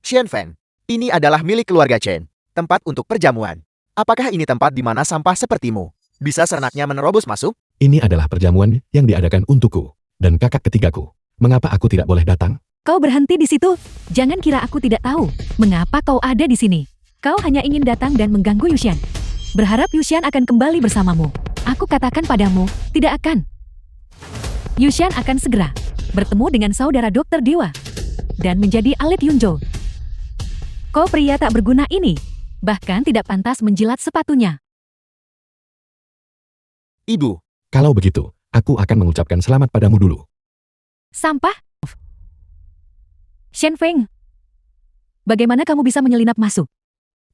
Xian Feng, ini adalah milik keluarga Chen. Tempat untuk perjamuan. Apakah ini tempat di mana sampah sepertimu bisa seenaknya menerobos masuk? Ini adalah perjamuan yang diadakan untukku dan kakak ketigaku. Mengapa aku tidak boleh datang? Kau berhenti di situ. Jangan kira aku tidak tahu mengapa kau ada di sini. Kau hanya ingin datang dan mengganggu Yuxian. Berharap Yuxian akan kembali bersamamu. Aku katakan padamu, tidak akan. Yuxian akan segera bertemu dengan saudara dokter Dewa dan menjadi Alit Yunzhou. Kau pria tak berguna ini, bahkan tidak pantas menjilat sepatunya. Ibu, Kalau begitu, aku akan mengucapkan selamat padamu dulu. Sampah? Shen Feng, bagaimana kamu bisa menyelinap masuk?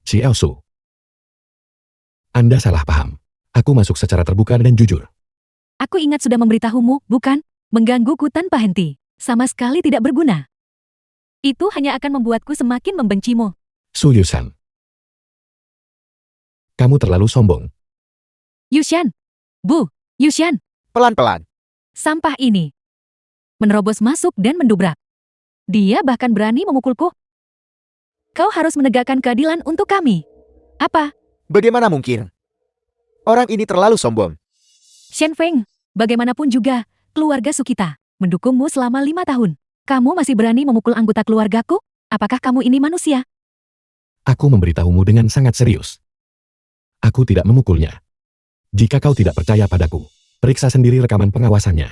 Si Elsu. Anda salah paham. Aku masuk secara terbuka dan jujur. Aku ingat sudah memberitahumu, bukan? Menggangguku tanpa henti. Sama sekali tidak berguna. Itu hanya akan membuatku semakin membencimu. Su Yusan. Kamu terlalu sombong. Yuxian. Bu, Yuxian. pelan-pelan. Sampah ini menerobos masuk dan mendobrak. Dia bahkan berani memukulku. Kau harus menegakkan keadilan untuk kami. Apa? Bagaimana mungkin? Orang ini terlalu sombong. Shen Feng, bagaimanapun juga, keluarga Sukita mendukungmu selama 5 tahun. Kamu masih berani memukul anggota keluargaku? Apakah kamu ini manusia? Aku memberitahumu dengan sangat serius. Aku tidak memukulnya. Jika kau tidak percaya padaku, periksa sendiri rekaman pengawasannya.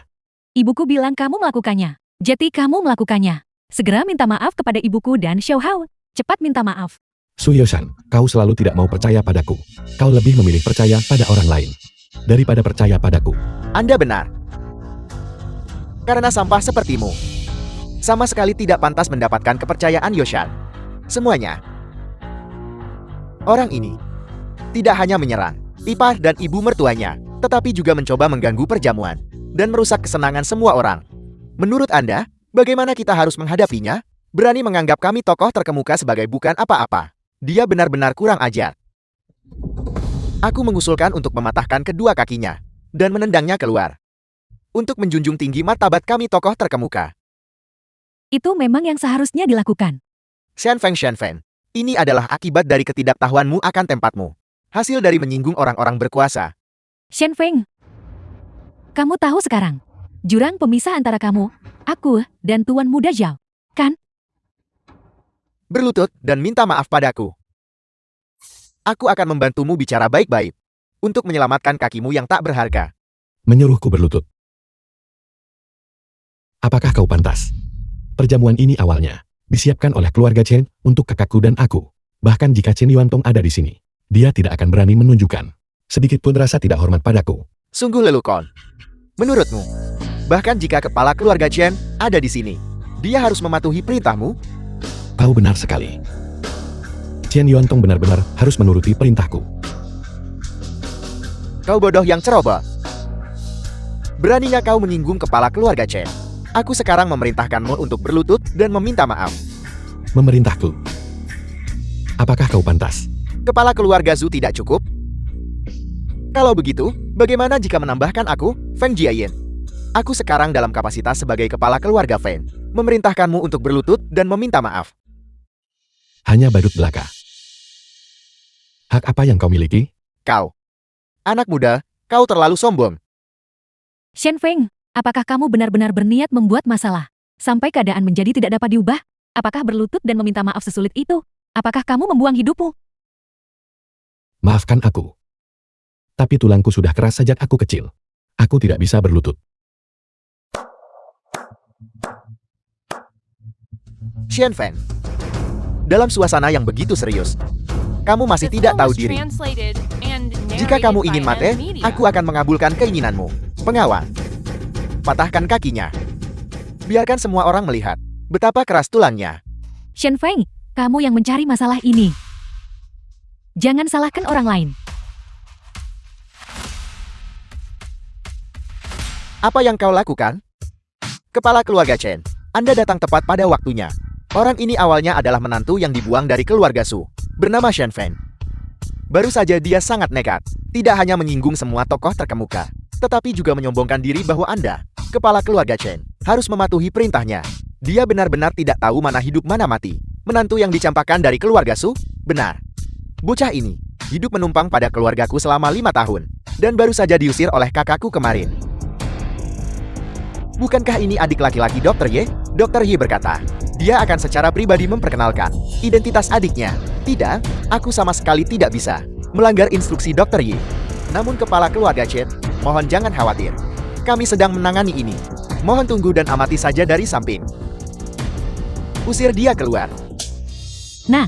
Ibuku bilang kamu melakukannya. Jadi kamu melakukannya. Segera minta maaf kepada ibuku dan Xiao Hao. Cepat minta maaf. Su Yusan, kau selalu tidak mau percaya padaku. Kau lebih memilih percaya pada orang lain daripada percaya padaku. Anda benar. Karena sampah sepertimu sama sekali tidak pantas mendapatkan kepercayaan Yoshan. Semuanya. Orang ini tidak hanya menyerang ipar dan ibu mertuanya, tetapi juga mencoba mengganggu perjamuan dan merusak kesenangan semua orang. Menurut Anda, bagaimana kita harus menghadapinya? Berani menganggap kami tokoh terkemuka sebagai bukan apa-apa. Dia benar-benar kurang ajar. Aku mengusulkan untuk mematahkan kedua kakinya dan menendangnya keluar. Untuk menjunjung tinggi martabat kami tokoh terkemuka. Itu memang yang seharusnya dilakukan. Shen Feng, ini adalah akibat dari ketidaktahuanmu akan tempatmu. Hasil dari menyinggung orang-orang berkuasa. Shen Feng, kamu tahu sekarang, jurang pemisah antara kamu, aku, dan Tuan Muda Zhao, kan? Berlutut dan minta maaf padaku. Aku akan membantumu bicara baik-baik untuk menyelamatkan kakimu yang tak berharga. Menyuruhku berlutut. Apakah kau pantas? Perjamuan ini awalnya disiapkan oleh keluarga Chen untuk kakakku dan aku. Bahkan jika Chen Yuantong ada di sini, dia tidak akan berani menunjukkan sedikit pun rasa tidak hormat padaku. Sungguh lelukon. Menurutmu, bahkan jika kepala keluarga Chen ada di sini, dia harus mematuhi perintahmu? Kau benar sekali. Chen Yuantong benar-benar harus menuruti perintahku. Kau bodoh yang ceroboh. Beraninya kau menyinggung kepala keluarga Chen. Aku sekarang memerintahkanmu untuk berlutut dan meminta maaf. Memerintahku. Apakah kau pantas? Kepala keluarga Zhu tidak cukup? Kalau begitu, bagaimana jika menambahkan aku, Feng Jiayin? Aku sekarang dalam kapasitas sebagai kepala keluarga Feng, memerintahkanmu untuk berlutut dan meminta maaf. Hanya badut belaka. Hak apa yang kau miliki? Kau. Anak muda, kau terlalu sombong. Shen Feng, apakah kamu benar-benar berniat membuat masalah sampai keadaan menjadi tidak dapat diubah? Apakah berlutut dan meminta maaf sesulit itu? Apakah kamu membuang hidupmu? Maafkan aku. Tapi tulangku sudah keras sejak aku kecil. Aku tidak bisa berlutut. Xian Feng. Dalam suasana yang begitu serius, kamu masih tidak tahu diri. Jika kamu ingin mati, aku akan mengabulkan keinginanmu. Pengawal, patahkan kakinya. Biarkan semua orang melihat betapa keras tulangnya. Shen Feng, kamu yang mencari masalah ini. Jangan salahkan orang lain. Apa yang kau lakukan? Kepala keluarga Chen, Anda datang tepat pada waktunya. Orang ini awalnya adalah menantu yang dibuang dari keluarga Su, bernama Shen Feng. Baru saja dia sangat nekat, tidak hanya menyinggung semua tokoh terkemuka, tetapi juga menyombongkan diri bahwa Anda, kepala keluarga Chen, harus mematuhi perintahnya. Dia benar-benar tidak tahu mana hidup mana mati. Menantu yang dicampakkan dari keluarga Su? Benar. Bocah ini hidup menumpang pada keluargaku selama 5 tahun, dan baru saja diusir oleh kakakku kemarin. Bukankah ini adik laki-laki Dr. Ye? Dr. Ye berkata, dia akan secara pribadi memperkenalkan identitas adiknya. Tidak, aku sama sekali tidak bisa melanggar instruksi Dr. Ye. Namun kepala keluarga Chen, mohon jangan khawatir. Kami sedang menangani ini. Mohon tunggu dan amati saja dari samping. Usir dia keluar. Nah,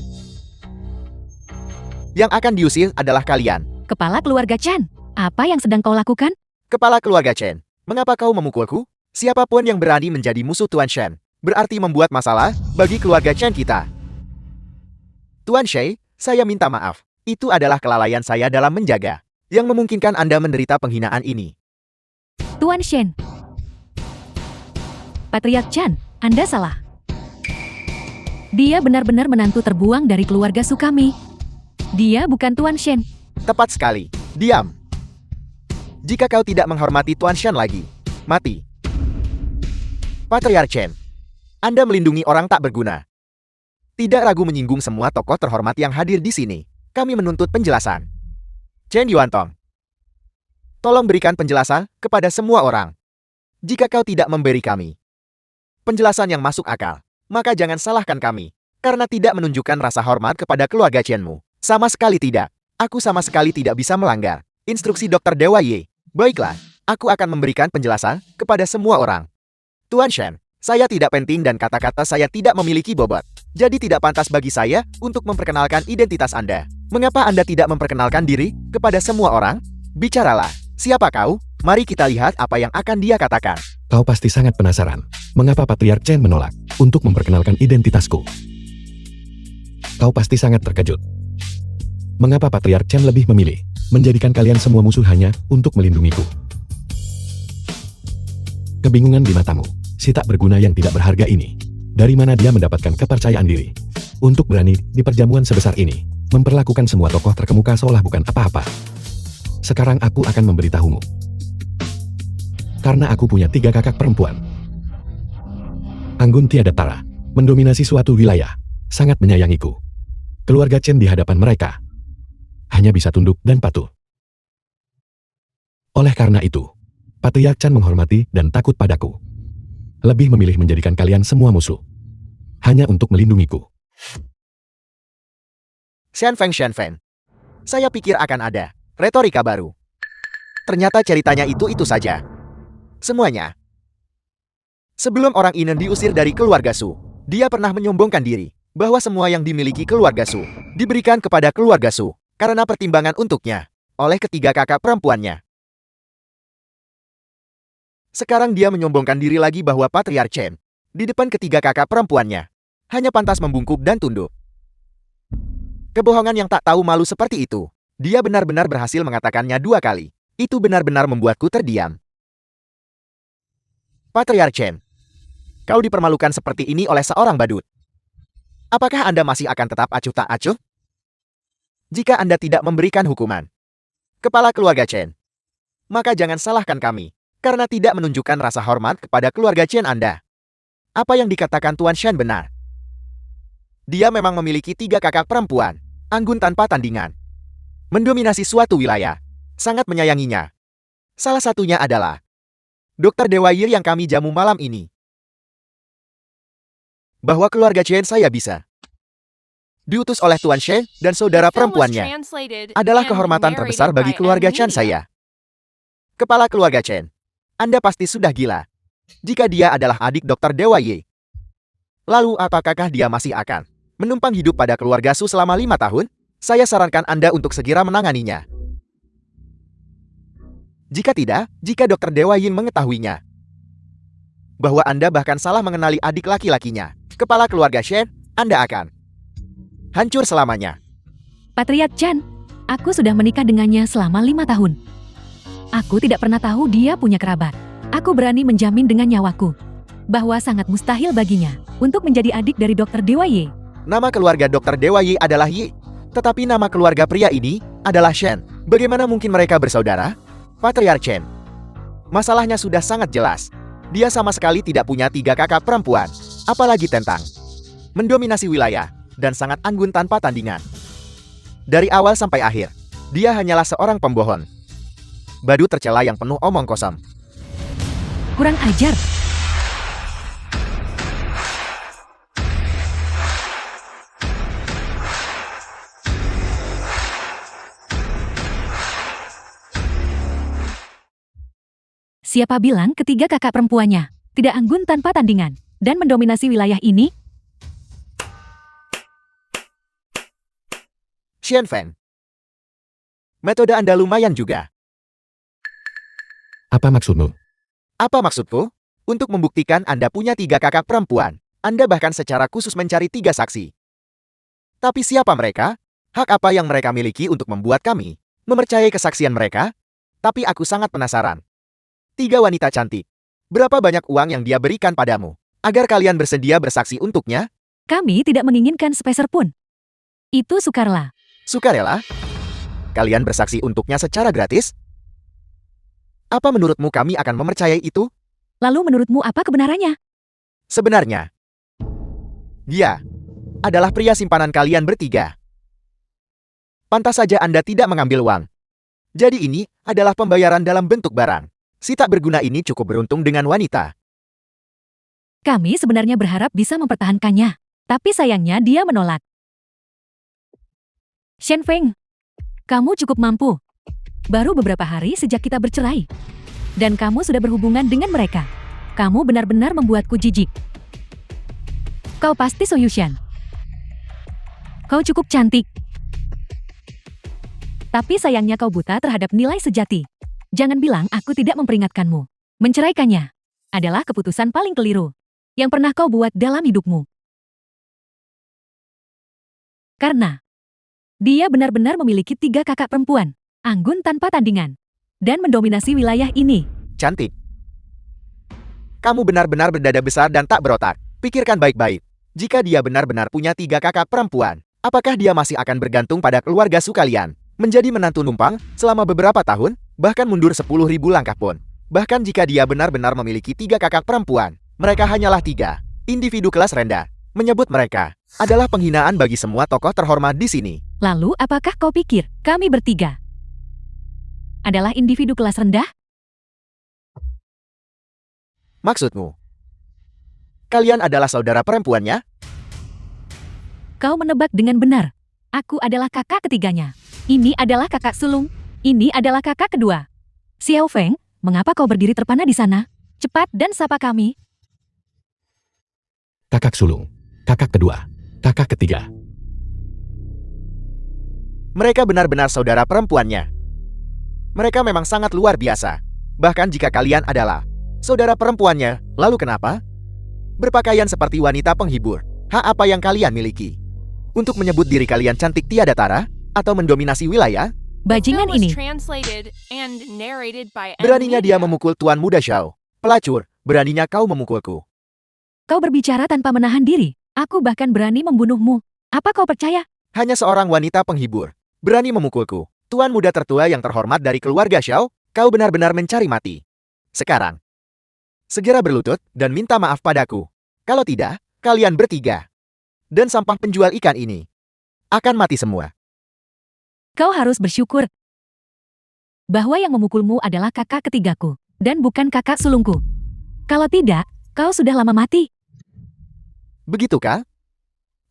Yang akan diusir adalah kalian. kepala keluarga Chan, apa yang sedang kau lakukan? Kepala keluarga Chen, mengapa kau memukulku? Siapapun yang berani menjadi musuh Tuan Shen, berarti membuat masalah bagi keluarga Chen kita. Tuan Shay, saya minta maaf. Itu adalah kelalaian saya dalam menjaga, yang memungkinkan Anda menderita penghinaan ini. Tuan Shen. Patriark Chan, Anda salah. Dia benar-benar menantu terbuang dari keluarga Sukami. Dia bukan Tuan Shen. Tepat sekali. Diam. Jika kau tidak menghormati Tuan Shen lagi, mati. Patriark Chen, Anda melindungi orang tak berguna. Tidak ragu menyinggung semua tokoh terhormat yang hadir di sini. Kami menuntut penjelasan. Chen Yuantong, tolong berikan penjelasan kepada semua orang. Jika kau tidak memberi kami penjelasan yang masuk akal, maka jangan salahkan kami, karena tidak menunjukkan rasa hormat kepada keluarga Chenmu. Sama sekali tidak. Aku sama sekali tidak bisa melanggar instruksi Dr. Dewa Ye. Baiklah, aku akan memberikan penjelasan kepada semua orang. Tuan Shen, saya tidak penting dan kata-kata saya tidak memiliki bobot. Jadi tidak pantas bagi saya untuk memperkenalkan identitas Anda. Mengapa Anda tidak memperkenalkan diri kepada semua orang? Bicaralah, siapa kau? Mari kita lihat apa yang akan dia katakan. Kau pasti sangat penasaran, mengapa Patriark Chen menolak untuk memperkenalkan identitasku. Kau pasti sangat terkejut. Mengapa Patriark Chen lebih memilih menjadikan kalian semua musuh hanya untuk melindungiku? Kebingungan di matamu, si tak berguna yang tidak berharga ini. Dari mana dia mendapatkan kepercayaan diri untuk berani di perjamuan sebesar ini memperlakukan semua tokoh terkemuka seolah bukan apa-apa? Sekarang aku akan memberitahumu. Karena aku punya 3 kakak perempuan. Anggun tiada tara, mendominasi suatu wilayah, sangat menyayangiku. Keluarga Chen di hadapan mereka hanya bisa tunduk dan patuh. Oleh karena itu, Patriark Chen menghormati dan takut padaku. Lebih memilih menjadikan kalian semua musuh hanya untuk melindungiku. Shen Feng. Saya pikir akan ada retorika baru. Ternyata ceritanya itu saja. Semuanya. Sebelum orang Inen diusir dari keluarga Su, dia pernah menyombongkan diri bahwa semua yang dimiliki keluarga Su diberikan kepada keluarga Su karena pertimbangan untuknya oleh ketiga kakak perempuannya. Sekarang dia menyombongkan diri lagi bahwa Patriark Chen di depan ketiga kakak perempuannya hanya pantas membungkuk dan tunduk. Kebohongan yang tak tahu malu seperti itu, dia benar-benar berhasil mengatakannya 2 kali. Itu benar-benar membuatku terdiam. Patriark Chen, kau dipermalukan seperti ini oleh seorang badut. Apakah Anda masih akan tetap acuh tak acuh? Jika Anda tidak memberikan hukuman kepala keluarga Chen, maka jangan salahkan kami, karena tidak menunjukkan rasa hormat kepada keluarga Chen Anda. Apa yang dikatakan Tuan Shen benar. Dia memang memiliki 3 kakak perempuan, anggun tanpa tandingan. Mendominasi suatu wilayah, sangat menyayanginya. Salah satunya adalah Dr. Dewa Ye yang kami jamu malam ini. Bahwa keluarga Chen saya bisa diutus oleh Tuan Shen dan saudara perempuannya adalah kehormatan terbesar bagi keluarga Chen saya. Kepala keluarga Chen, Anda pasti sudah gila. Jika dia adalah adik Dr. Dewa Ye, lalu apakah dia masih akan menumpang hidup pada keluarga Su selama 5 tahun? Saya sarankan Anda untuk segera menanganinya. Jika tidak, jika Dr. Dewa Yin mengetahuinya bahwa Anda bahkan salah mengenali adik laki-lakinya, kepala keluarga Shen, Anda akan hancur selamanya. Patriark Chan, aku sudah menikah dengannya selama 5 tahun. Aku tidak pernah tahu dia punya kerabat. Aku berani menjamin dengan nyawaku bahwa sangat mustahil baginya untuk menjadi adik dari Dr. Dewa Ye. Nama keluarga Dr. Dewa Ye adalah Yi, tetapi nama keluarga pria ini adalah Shen. Bagaimana mungkin mereka bersaudara? Patriark Chen, masalahnya sudah sangat jelas. Dia sama sekali tidak punya 3 kakak perempuan, apalagi tentang mendominasi wilayah, dan sangat anggun tanpa tandingan. Dari awal sampai akhir, dia hanyalah seorang pembohong. Badut tercela yang penuh omong kosong. Kurang ajar. Siapa bilang ketiga kakak perempuannya tidak anggun tanpa tandingan dan mendominasi wilayah ini? Xian Feng. Metode Anda lumayan juga. Apa maksudmu? Apa maksudku? Untuk membuktikan Anda punya 3 kakak perempuan, Anda bahkan secara khusus mencari 3 saksi. Tapi siapa mereka? Hak apa yang mereka miliki untuk membuat kami mempercayai kesaksian mereka? Tapi aku sangat penasaran. 3 wanita cantik. Berapa banyak uang yang dia berikan padamu agar kalian bersedia bersaksi untuknya? Kami tidak menginginkan sepeser pun. Itu Sukarela. Sukarela? Kalian bersaksi untuknya secara gratis? Apa menurutmu kami akan mempercayai itu? Lalu menurutmu apa kebenarannya? Sebenarnya, dia adalah pria simpanan kalian bertiga. Pantas saja Anda tidak mengambil uang. Jadi ini adalah pembayaran dalam bentuk barang. Si tak berguna ini cukup beruntung dengan wanita. Kami sebenarnya berharap bisa mempertahankannya. Tapi sayangnya dia menolak. Xian Feng, kamu cukup mampu. Baru beberapa hari sejak kita bercerai. Dan kamu sudah berhubungan dengan mereka. Kamu benar-benar membuatku jijik. Kau pasti So Yushan. Kau cukup cantik. Tapi sayangnya kau buta terhadap nilai sejati. Jangan bilang aku tidak memperingatkanmu. Menceraikannya adalah keputusan paling keliru yang pernah kau buat dalam hidupmu. Karena dia benar-benar memiliki 3 kakak perempuan, anggun tanpa tandingan, dan mendominasi wilayah ini. Cantik. Kamu benar-benar berdada besar dan tak berotak. Pikirkan baik-baik. Jika dia benar-benar punya 3 kakak perempuan, apakah dia masih akan bergantung pada keluarga Su kalian? Menjadi menantu numpang selama beberapa tahun? Bahkan mundur 10.000 langkah pun. Bahkan jika dia benar-benar memiliki 3 kakak perempuan, mereka hanyalah 3 individu kelas rendah. Menyebut mereka adalah penghinaan bagi semua tokoh terhormat di sini. Lalu apakah kau pikir kami bertiga adalah individu kelas rendah? Maksudmu? Kalian adalah saudara perempuannya? Kau menebak dengan benar. Aku adalah kakak ketiganya. Ini adalah kakak sulung. Ini adalah kakak kedua. Xiao Feng, mengapa kau berdiri terpana di sana? Cepat dan sapa kami. Kakak sulung, kakak kedua, kakak ketiga. Mereka benar-benar saudara perempuannya. Mereka memang sangat luar biasa. Bahkan jika kalian adalah saudara perempuannya, lalu kenapa? Berpakaian seperti wanita penghibur. Hak apa yang kalian miliki? Untuk menyebut diri kalian cantik tiada tara? Atau mendominasi wilayah? Bajingan ini. Beraninya dia memukul Tuan Muda Xiao. Pelacur, beraninya kau memukulku. Kau berbicara tanpa menahan diri. Aku bahkan berani membunuhmu. Apa kau percaya? Hanya seorang wanita penghibur berani memukulku. Tuan muda tertua yang terhormat dari keluarga Xiao, kau benar-benar mencari mati. Sekarang, segera berlutut dan minta maaf padaku. Kalau tidak, kalian bertiga dan sampah penjual ikan ini akan mati semua. Kau harus bersyukur bahwa yang memukulmu adalah kakak ketigaku dan bukan kakak sulungku. Kalau tidak, kau sudah lama mati. Begitukah?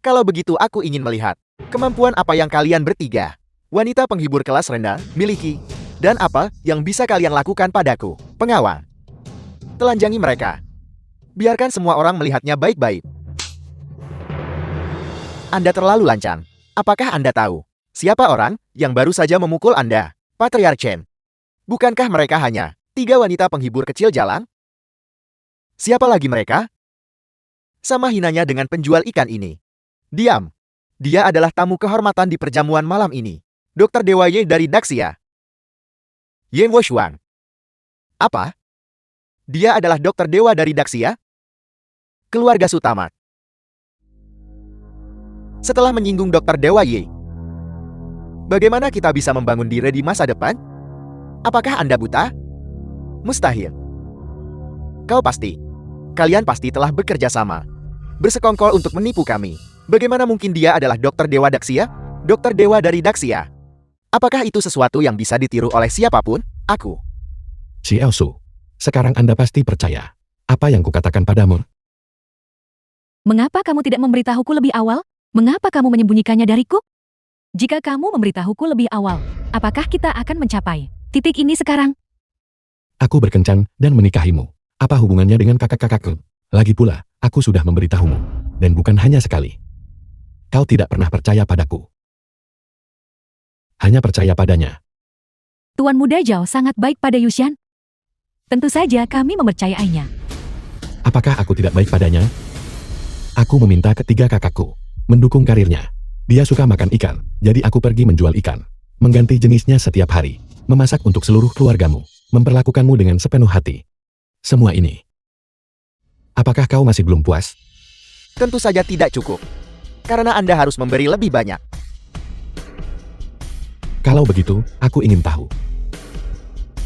Kalau begitu aku ingin melihat kemampuan apa yang kalian bertiga, wanita penghibur kelas rendah, miliki. Dan apa yang bisa kalian lakukan padaku, pengawal. Telanjangi mereka. Biarkan semua orang melihatnya baik-baik. Anda terlalu lancang. Apakah Anda tahu siapa orang yang baru saja memukul Anda? Patriarch Chen. Bukankah mereka hanya 3 wanita penghibur kecil jalan? Siapa lagi mereka? Sama hinanya dengan penjual ikan ini. Diam. Dia adalah tamu kehormatan di perjamuan malam ini. Dr. Dewa Ye dari Daxia. Yen Woshuang. Apa? Dia adalah Dr. Dewa dari Daxia? Keluarga Sutamat. Setelah menyinggung Dr. Dewa Ye, bagaimana kita bisa membangun diri di masa depan? Apakah Anda buta? Mustahil. Kalian pasti telah bekerja sama. bersekongkol untuk menipu kami. Bagaimana mungkin dia adalah dokter dewa Daxia? Dokter dewa dari Daxia. Apakah itu sesuatu yang bisa ditiru oleh siapapun? Aku. Si Elsu. Sekarang Anda pasti percaya. Apa yang kukatakan padamu? Mengapa kamu tidak memberitahuku lebih awal? Mengapa kamu menyembunyikannya dariku? Jika kamu memberitahuku lebih awal, apakah kita akan mencapai titik ini sekarang? Aku berkencan dan menikahimu. Apa hubungannya dengan kakak-kakakku? Lagi pula, aku sudah memberitahumu. Dan bukan hanya sekali. Kau tidak pernah percaya padaku. Hanya percaya padanya. Tuan Muda Zhao sangat baik pada Yuxian. Tentu saja kami mempercayainya. Apakah aku tidak baik padanya? Aku meminta ketiga kakakku mendukung karirnya. Dia suka makan ikan, jadi aku pergi menjual ikan. Mengganti jenisnya setiap hari. Memasak untuk seluruh keluargamu. Memperlakukanmu dengan sepenuh hati. Semua ini. Apakah kau masih belum puas? Tentu saja tidak cukup. Karena Anda harus memberi lebih banyak. Kalau begitu, aku ingin tahu.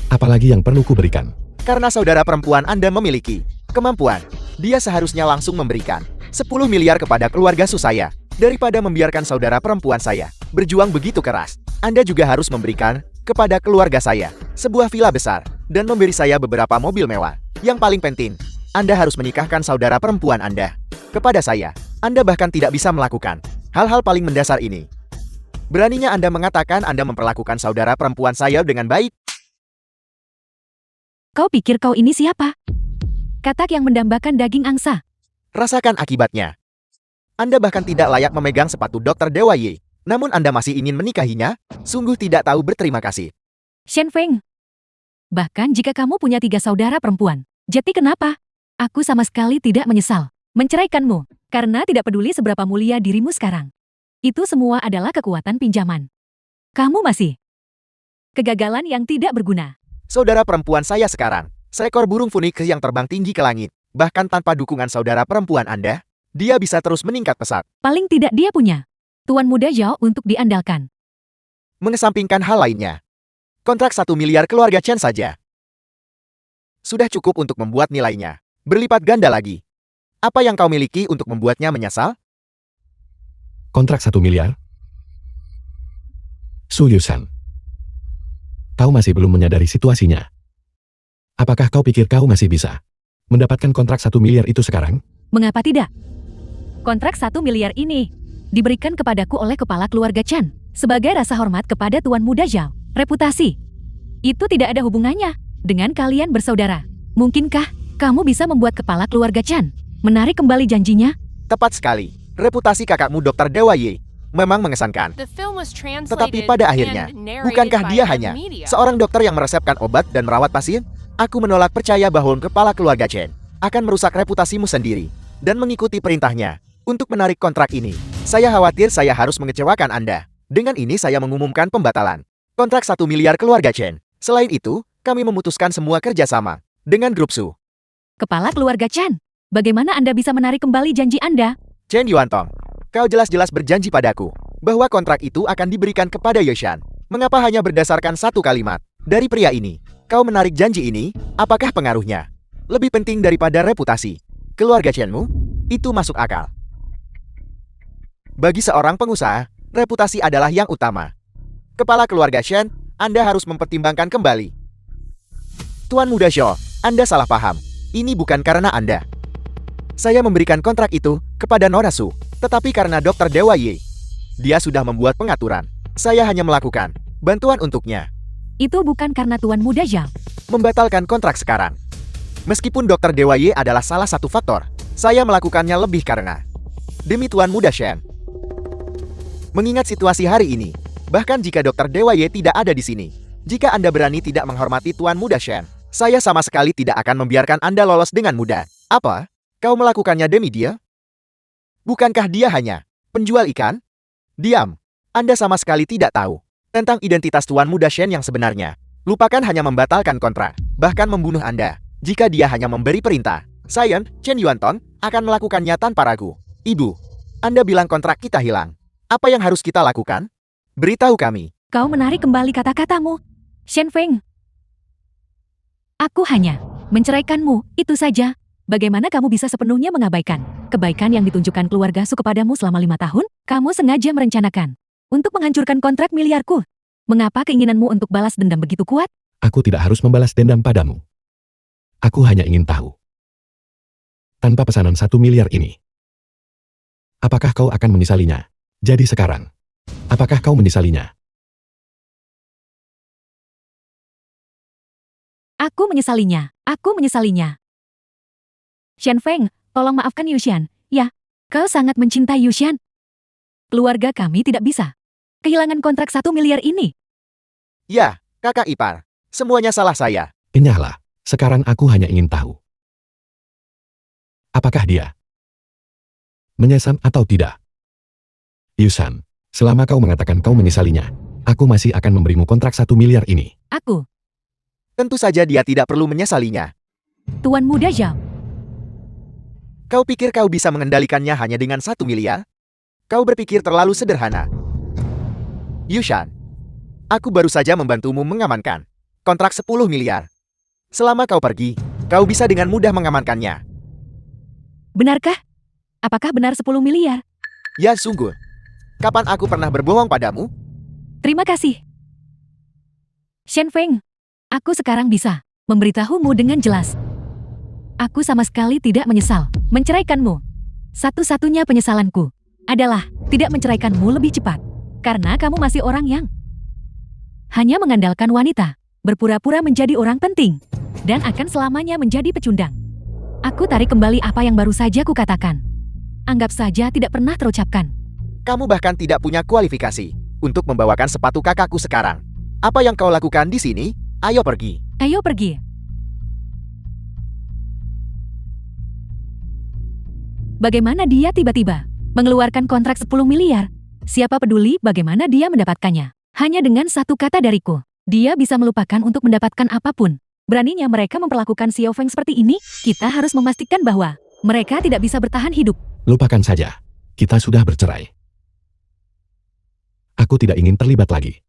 Apalagi yang perlu kuberikan? Karena saudara perempuan Anda memiliki kemampuan, dia seharusnya langsung memberikan 10 miliar kepada keluarga saya. Daripada membiarkan saudara perempuan saya berjuang begitu keras, Anda juga harus memberikan kepada keluarga saya sebuah villa besar dan memberi saya beberapa mobil mewah. Yang paling penting, Anda harus menikahkan saudara perempuan Anda kepada saya. Anda bahkan tidak bisa melakukan hal-hal paling mendasar ini. Beraninya Anda mengatakan Anda memperlakukan saudara perempuan saya dengan baik? Kau pikir kau ini siapa? Katak yang mendambakan daging angsa. Rasakan akibatnya. Anda bahkan tidak layak memegang sepatu Dokter Dewa Ye. Namun Anda masih ingin menikahinya? Sungguh tidak tahu berterima kasih. Shen Feng. Bahkan jika kamu punya 3 saudara perempuan, jadi kenapa? Aku sama sekali tidak menyesal menceraikanmu, karena tidak peduli seberapa mulia dirimu sekarang. Itu semua adalah kekuatan pinjaman. Kamu masih kegagalan yang tidak berguna. Saudara perempuan saya sekarang, seekor burung Phoenix yang terbang tinggi ke langit. Bahkan tanpa dukungan saudara perempuan Anda, dia bisa terus meningkat pesat. Paling tidak dia punya Tuan Muda Zhao untuk diandalkan. Mengesampingkan hal lainnya, kontrak 1 miliar keluarga Chen saja sudah cukup untuk membuat nilainya berlipat ganda lagi. Apa yang kau miliki untuk membuatnya menyesal? Kontrak 1 miliar? Su Yusan. Kau masih belum menyadari situasinya. Apakah kau pikir kau masih bisa mendapatkan kontrak 1 miliar itu sekarang? Mengapa tidak? Kontrak 1 miliar ini diberikan kepadaku oleh kepala keluarga Chen sebagai rasa hormat kepada Tuan Muda Zhao. Reputasi. Itu tidak ada hubungannya dengan kalian bersaudara. Mungkinkah kamu bisa membuat kepala keluarga Chen menarik kembali janjinya? Tepat sekali. Reputasi kakakmu Dokter Dewa Ye memang mengesankan. Tetapi pada akhirnya, bukankah dia hanya seorang dokter yang meresepkan obat dan merawat pasien? Aku menolak percaya bahwa kepala keluarga Chen akan merusak reputasimu sendiri dan mengikuti perintahnya untuk menarik kontrak ini. Saya khawatir saya harus mengecewakan Anda. Dengan ini saya mengumumkan pembatalan kontrak 1 miliar keluarga Chen. Selain itu, kami memutuskan semua kerjasama dengan grup Su. Kepala keluarga Chen, bagaimana Anda bisa menarik kembali janji Anda? Chen Yuantong, kau jelas-jelas berjanji padaku bahwa kontrak itu akan diberikan kepada Yoshan. Mengapa hanya berdasarkan satu kalimat dari pria ini? Kau menarik janji ini, apakah pengaruhnya lebih penting daripada reputasi keluarga Chenmu? Itu masuk akal. Bagi seorang pengusaha, reputasi adalah yang utama. Kepala keluarga Shen, Anda harus mempertimbangkan kembali. Tuan Muda Zhao, Anda salah paham. Ini bukan karena Anda. Saya memberikan kontrak itu kepada Nora Su, tetapi karena Dokter Dewa Ye. Dia sudah membuat pengaturan. Saya hanya melakukan bantuan untuknya. Itu bukan karena Tuan Muda Zhao. Membatalkan kontrak sekarang. Meskipun Dokter Dewa Ye adalah salah satu faktor, saya melakukannya lebih karena demi Tuan Muda Shen. Mengingat situasi hari ini, bahkan jika Dokter Dewa Ye tidak ada di sini, jika Anda berani tidak menghormati Tuan Muda Shen, saya sama sekali tidak akan membiarkan Anda lolos dengan mudah. Apa? Kau melakukannya demi dia? Bukankah dia hanya penjual ikan? Diam. Anda sama sekali tidak tahu tentang identitas Tuan Muda Shen yang sebenarnya. Lupakan hanya membatalkan kontrak, bahkan membunuh Anda. Jika dia hanya memberi perintah, saya, Chen Yuantong, akan melakukannya tanpa ragu. Ibu, Anda bilang kontrak kita hilang. Apa yang harus kita lakukan? Beritahu kami. Kau menarik kembali kata-katamu. Shen Feng. Aku hanya menceraikanmu, itu saja. Bagaimana kamu bisa sepenuhnya mengabaikan kebaikan yang ditunjukkan keluarga Su kepadamu selama 5 tahun? Kamu sengaja merencanakan untuk menghancurkan kontrak miliarku. Mengapa keinginanmu untuk balas dendam begitu kuat? Aku tidak harus membalas dendam padamu. Aku hanya ingin tahu. Tanpa pesanan 1 miliar ini, apakah kau akan menyesalinya? Jadi sekarang, apakah kau menyesalinya? Aku menyesalinya. Aku menyesalinya. Shen Feng, tolong maafkan Yushan. Ya, kau sangat mencintai Yushan. Keluarga kami tidak bisa kehilangan kontrak 1 miliar ini. Ya, kakak ipar. Semuanya salah saya. Enyahlah, sekarang aku hanya ingin tahu. Apakah dia menyesal atau tidak? Yusan, selama kau mengatakan kau menyesalinya, aku masih akan memberimu kontrak 1 miliar ini. Aku, Tentu saja dia tidak perlu menyesalinya. Tuan Muda Zhao. Kau pikir kau bisa mengendalikannya hanya dengan 1 miliar? Kau berpikir terlalu sederhana. Yushan, aku baru saja membantumu mengamankan kontrak 10 miliar. Selama kau pergi, kau bisa dengan mudah mengamankannya. Benarkah? Apakah benar 10 miliar? Ya sungguh. Kapan aku pernah berbohong padamu? Terima kasih. Shen Feng, aku sekarang bisa memberitahumu dengan jelas. Aku sama sekali tidak menyesal menceraikanmu. Satu-satunya penyesalanku adalah tidak menceraikanmu lebih cepat. Karena kamu masih orang yang hanya mengandalkan wanita, berpura-pura menjadi orang penting, dan akan selamanya menjadi pecundang. Aku tarik kembali apa yang baru saja kukatakan. Anggap saja tidak pernah terucapkan. Kamu bahkan tidak punya kualifikasi untuk membawakan sepatu kakakku sekarang. Apa yang kau lakukan di sini? Ayo pergi. Ayo pergi. Bagaimana dia tiba-tiba mengeluarkan kontrak 10 miliar? Siapa peduli bagaimana dia mendapatkannya? Hanya dengan satu kata dariku, dia bisa melupakan untuk mendapatkan apapun. Beraninya mereka memperlakukan Xiao Feng seperti ini, kita harus memastikan bahwa mereka tidak bisa bertahan hidup. Lupakan saja, kita sudah bercerai. Aku tidak ingin terlibat lagi.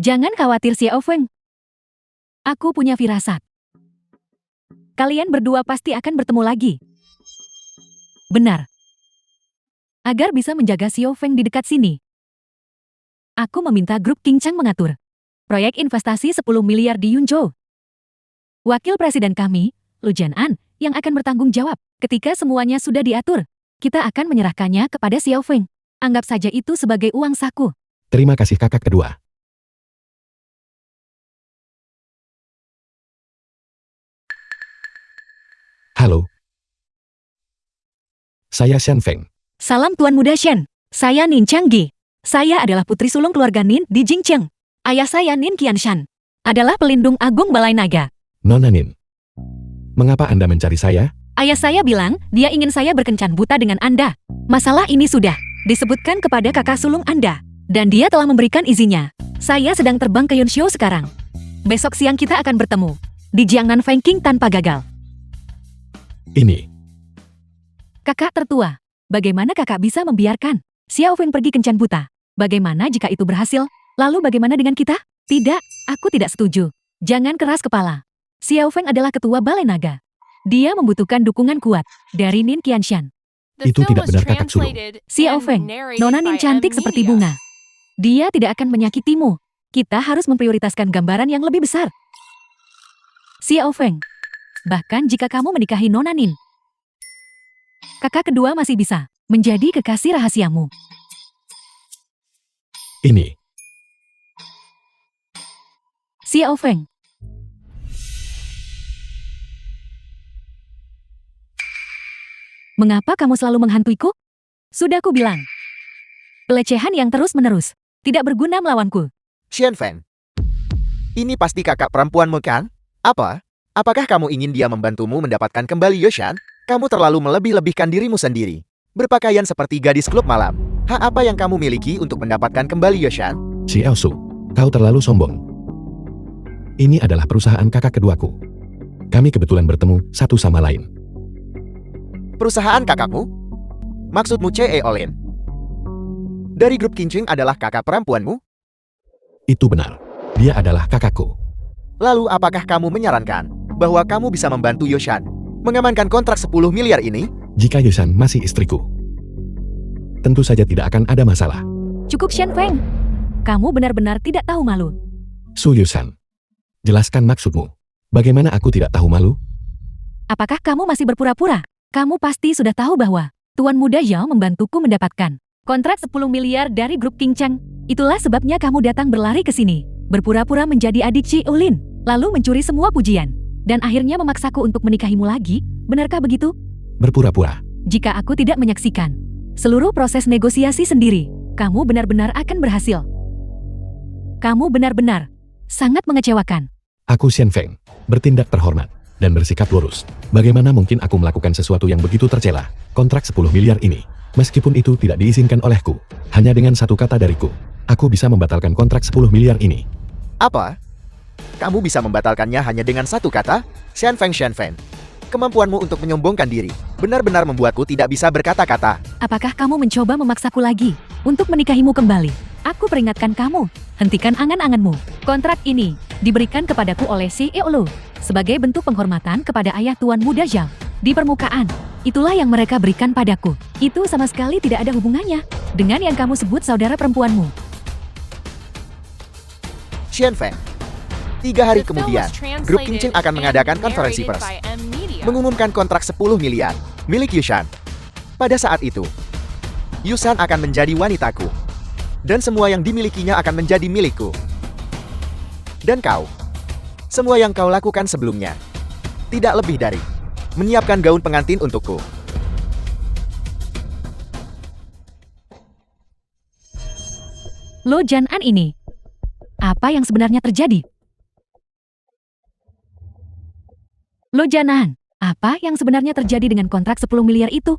Jangan khawatir Xiao Feng. Aku punya firasat. Kalian berdua pasti akan bertemu lagi. Benar. Agar bisa menjaga Xiao Feng di dekat sini, aku meminta grup King Chang mengatur proyek investasi 10 miliar di Yunzhou. Wakil Presiden kami, Lu Jianan, yang akan bertanggung jawab. Ketika semuanya sudah diatur, kita akan menyerahkannya kepada Xiao Feng. Anggap saja itu sebagai uang saku. Terima kasih kakak kedua. Halo. Saya Shen Feng. Salam Tuan Muda Shen. Saya Nin Changgi. Saya adalah putri sulung keluarga Nin di Jingcheng. Ayah saya Nin Qianshan adalah pelindung agung Balai Naga. Nona Nin. Mengapa Anda mencari saya? Ayah saya bilang dia ingin saya berkencan buta dengan Anda. Masalah ini sudah disebutkan kepada kakak sulung Anda, dan dia telah memberikan izinnya. Saya sedang terbang ke Yunzhou sekarang. Besok siang kita akan bertemu di Jiangnan Fengqing tanpa gagal. Ini. Kakak tertua, bagaimana kakak bisa membiarkan Xiao Feng pergi kencan buta? Bagaimana jika itu berhasil? Lalu bagaimana dengan kita? Tidak, aku tidak setuju. Jangan keras kepala. Xiao Feng adalah ketua Balai Naga. Dia membutuhkan dukungan kuat dari Nin Qianshan. Itu tidak benar kakak sulung. Xiao Feng, Nona Nin cantik seperti bunga. Dia tidak akan menyakitimu. Kita harus memprioritaskan gambaran yang lebih besar. Xiao Feng, bahkan jika kamu menikahi Nona Nin, kakak kedua masih bisa menjadi kekasih rahasiamu. Ini. Xiao Feng. Mengapa kamu selalu menghantuiku? Sudah ku bilang. Pelecehan yang terus-menerus tidak berguna melawanku. Shen Feng. Ini pasti kakak perempuanmu kan? Apa? Apakah kamu ingin dia membantumu mendapatkan kembali Yushan? Kamu terlalu melebih-lebihkan dirimu sendiri. Berpakaian seperti gadis klub malam. Hak apa yang kamu miliki untuk mendapatkan kembali Yushan? Si Elsu, kau terlalu sombong. Ini adalah perusahaan kakak keduaku. Kami kebetulan bertemu satu sama lain. Perusahaan kakakmu? Maksudmu C.E. Olin? Dari grup Qingqing adalah kakak perempuanmu? Itu benar. Dia adalah kakakku. Lalu apakah kamu menyarankan bahwa kamu bisa membantu Yoshan mengamankan kontrak 10 miliar ini? Jika Yoshan masih istriku, tentu saja tidak akan ada masalah. Cukup Shen Feng. Kamu benar-benar tidak tahu malu. Su Yoshan, jelaskan maksudmu. Bagaimana aku tidak tahu malu? Apakah kamu masih berpura-pura? Kamu pasti sudah tahu bahwa Tuan Muda Zhao membantuku mendapatkan kontrak 10 miliar dari grup King Cheng. Itulah sebabnya kamu datang berlari ke sini, berpura-pura menjadi adik Chi Ulin, lalu mencuri semua pujian, dan akhirnya memaksaku untuk menikahimu lagi. Benarkah begitu? Berpura-pura. Jika aku tidak menyaksikan seluruh proses negosiasi sendiri, kamu benar-benar akan berhasil. Kamu benar-benar sangat mengecewakan. Aku Shen Feng, bertindak terhormat dan bersikap lurus. Bagaimana mungkin aku melakukan sesuatu yang begitu tercela? Kontrak 10 miliar ini, meskipun itu tidak diizinkan olehku, hanya dengan satu kata dariku, aku bisa membatalkan kontrak 10 miliar ini. Apa? Kamu bisa membatalkannya hanya dengan satu kata? Shen Feng. Kemampuanmu untuk menyombongkan diri benar-benar membuatku tidak bisa berkata-kata. Apakah kamu mencoba memaksaku lagi untuk menikahimu kembali? Aku peringatkan kamu, hentikan angan-anganmu. Kontrak ini diberikan kepadaku oleh CEO Lu sebagai bentuk penghormatan kepada ayah Tuan Muda Zhao. Di permukaan, itulah yang mereka berikan padaku. Itu sama sekali tidak ada hubungannya dengan yang kamu sebut saudara perempuanmu. Shen Feng. 3 hari kemudian, grup King Cheng akan mengadakan konferensi pers, mengumumkan kontrak 10 miliar milik Yushan. Pada saat itu, Yushan akan menjadi wanitaku, dan semua yang dimilikinya akan menjadi milikku. Dan kau, semua yang kau lakukan sebelumnya, tidak lebih dari menyiapkan gaun pengantin untukku. Lo Jan-an ini, apa yang sebenarnya terjadi? Lo Jan-an, apa yang sebenarnya terjadi dengan kontrak 10 miliar itu?